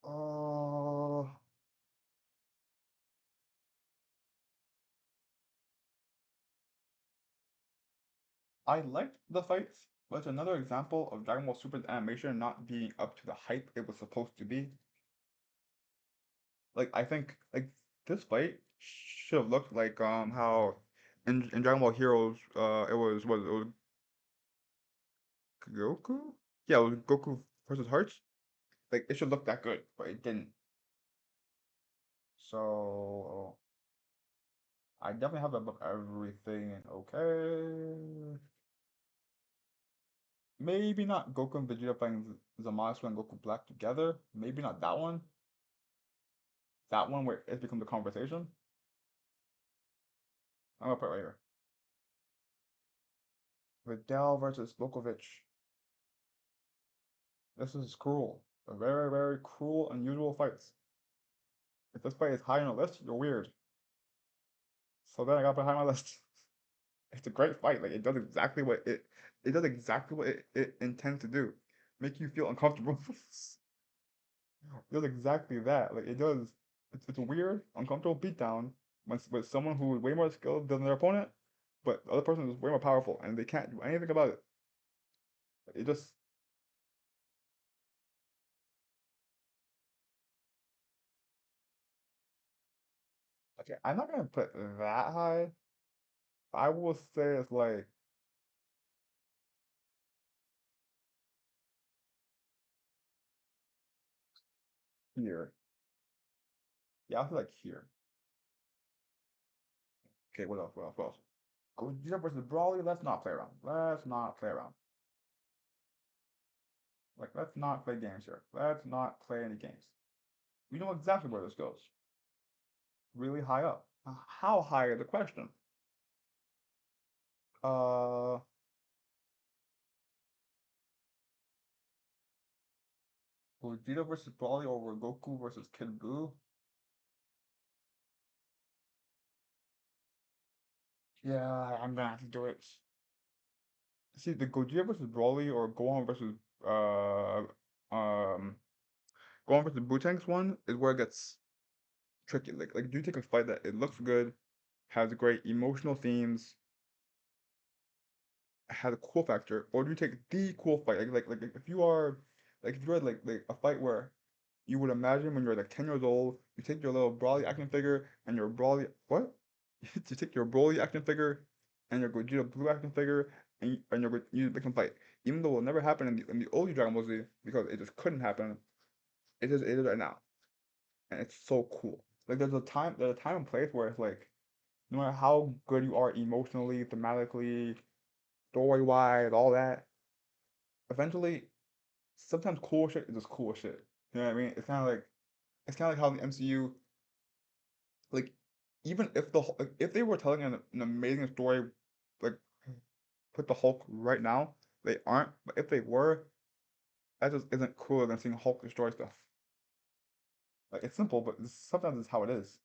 Uh, I liked the fights, but it's another example of Dragon Ball Super's animation not being up to the hype it was supposed to be. Like I think like this fight should have looked like how in Dragon Ball Heroes it was Goku? Yeah, it was Goku versus Hearts. Like it should look that good, but it didn't. So I definitely have above everything okay. Maybe not Goku and Vegeta playing Zamasu and Goku Black together. Maybe not that one. That one where it becomes a conversation. I'm gonna put it right here. Vidal versus Blokovic. This is cruel. A very, very cruel, unusual fights. If this fight is high on the list, you're weird. So then I gotta put it high on my list. It's a great fight. Like it does exactly what it intends to do. Make you feel uncomfortable. It does exactly that. Like it does it's a weird, uncomfortable beatdown with someone who is way more skilled than their opponent, but the other person is way more powerful and they can't do anything about it. It just okay, I'm not gonna put that high. I will say it's like here. Yeah, I feel like here. Okay, what else? What else? What else? Gogeta versus Brawly. Let's not play around. Let's not play around. Like, let's not play games here. Let's not play any games. We know exactly where this goes. Really high up. How high is the question? Uh, Gogeta versus Brawly over Goku versus Kid Buu. Yeah, I'm gonna have to do it. See, the Gogeta versus Brawly or Gohan versus uh um Gohan versus Bootanks one is where it gets tricky. Like do you take a fight that it looks good, has great emotional themes, has a cool factor, or do you take the cool fight? Like if you are if you had like a fight where you would imagine when you're like 10 years old, you take your little Brawly action figure and your Brawly what? You take your Broly action figure and your Gogeta Blue action figure and you make them fight. Even though it will never happen in the old Dragon Ball Z because it just couldn't happen. It is right now. And it's so cool. Like there's a time and place where it's like no matter how good you are emotionally, thematically, story wise, all that, eventually sometimes cool shit is just cool shit. You know what I mean? It's kinda like how the MCU like even if if they were telling an amazing story like put the Hulk right now, they aren't, but if they were, that just isn't cooler than seeing Hulk destroy stuff. Like it's simple, but sometimes it's how it is.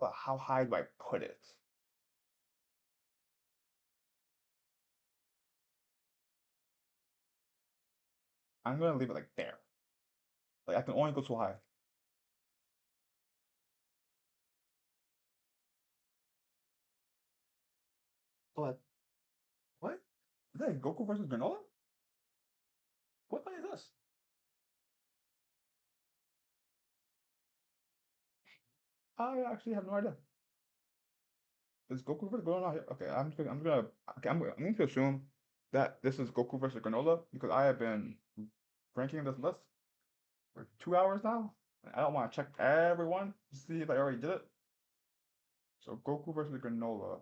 But how high do I put it? I'm gonna leave it like there. Like I can only go so high. But what? Is that Goku versus Granola? What fight is this? I actually have no idea. Is Goku versus Granola here? Okay, I'm going to assume that this is Goku versus Granola because I have been ranking this list for 2 hours now. And I don't want to check everyone to see if I already did it. So Goku versus Granola.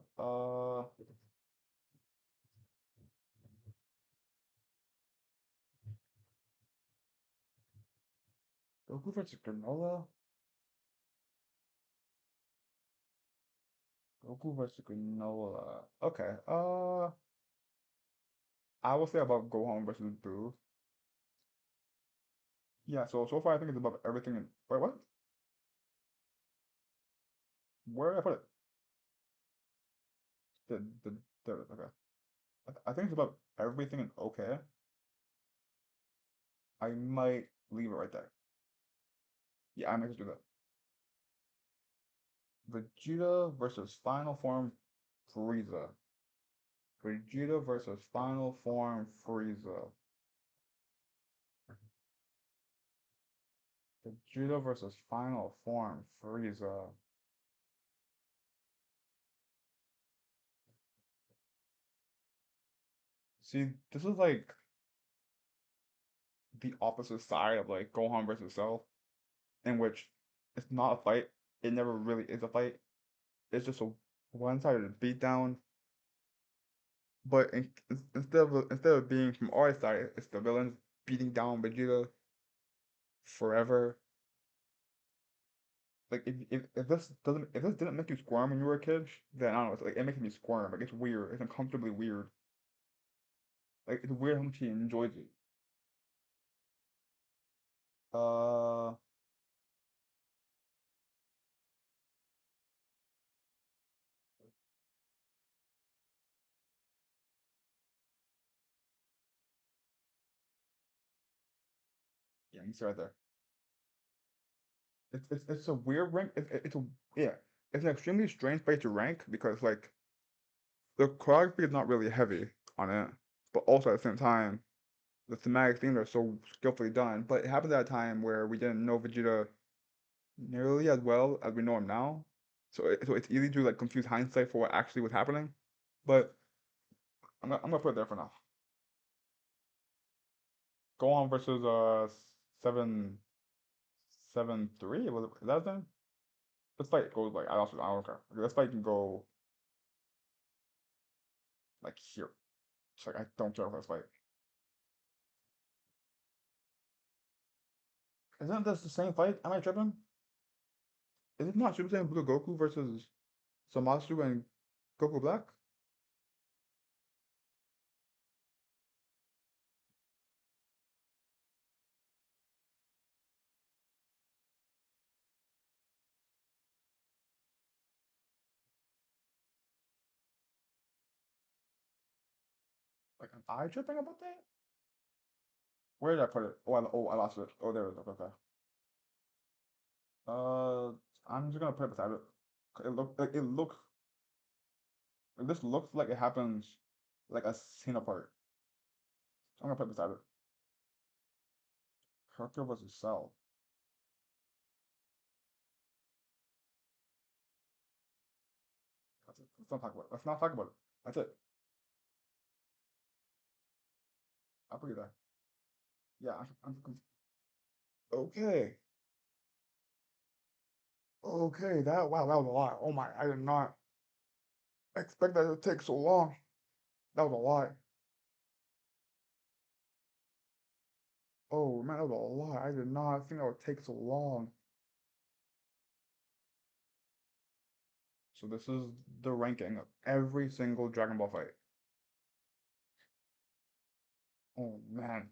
Goku versus Granola? Goku versus Granola. Okay. I will say about Gohan versus Boo. Yeah, so far I think it's above everything in wait, what? Where did I put it? The okay. I think it's about everything in okay. I might leave it right there. Yeah, I might just do that. Vegeta versus Final Form Frieza. Vegeta versus Final Form Frieza. Vegeta versus Final Form Frieza. See, this is like the opposite side of like Gohan versus Cell, in which it's not a fight. It never really is a fight. It's just a one-sided beatdown. But instead of being from our side, it's the villains beating down Vegeta forever. Like if this didn't make you squirm when you were a kid, then I don't know. It's like it makes me squirm. Like it's weird. It's uncomfortably weird. Like it's weird how much he enjoys it. Uh, yeah, he's right there. It's a weird rank. It's a yeah. It's an extremely strange fight to rank because like the choreography is not really heavy on it, but also at the same time the thematic themes are so skillfully done. But it happened at a time where we didn't know Vegeta nearly as well as we know him now. So it's easy to like confuse hindsight for what actually was happening. But I'm gonna put it there for now. Go on versus 773. Was it, is that his name? This fight goes like I don't care. This fight can go like here. It's like I don't care for this fight. Isn't this the same fight? Am I tripping? Is it not Super Saiyan Blue Goku versus Zamasu and Goku Black? Like am I tripping about that? Where did I put it? I lost it. Oh, there it is. Okay. Uh, I'm just gonna put it beside it. It looks this looks like it happens like a scene apart. I'm gonna put it beside it. Hercule versus Cell. That's it. Let's not talk about it. Let's not talk about it. That's it. I'll put you there. Yeah, okay. Okay, that was a lot. Oh my, I did not expect that to take so long. That was a lot. Oh man, that was a lot. I did not think that would take so long. So this is the ranking of every single Dragon Ball fight. Oh man.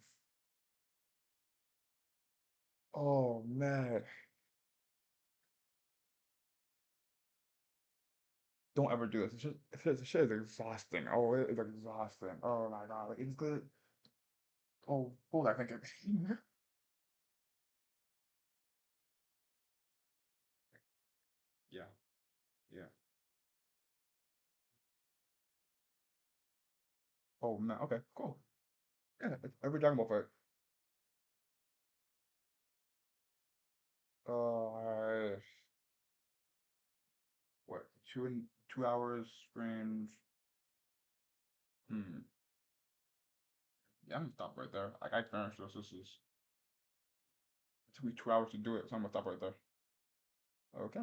Oh man. Don't ever do this. Shit is exhausting. Oh, it is exhausting. Oh my god. Like it's good. Oh, what was I thinking? Yeah, yeah. Oh man. Okay, cool. Yeah, every Dragon Ball fight. Uh, what? 2 hours screens. Hmm. Yeah, I'm gonna stop right there. Like I finished this. This is it took me 2 hours to do it, so I'm gonna stop right there. Okay.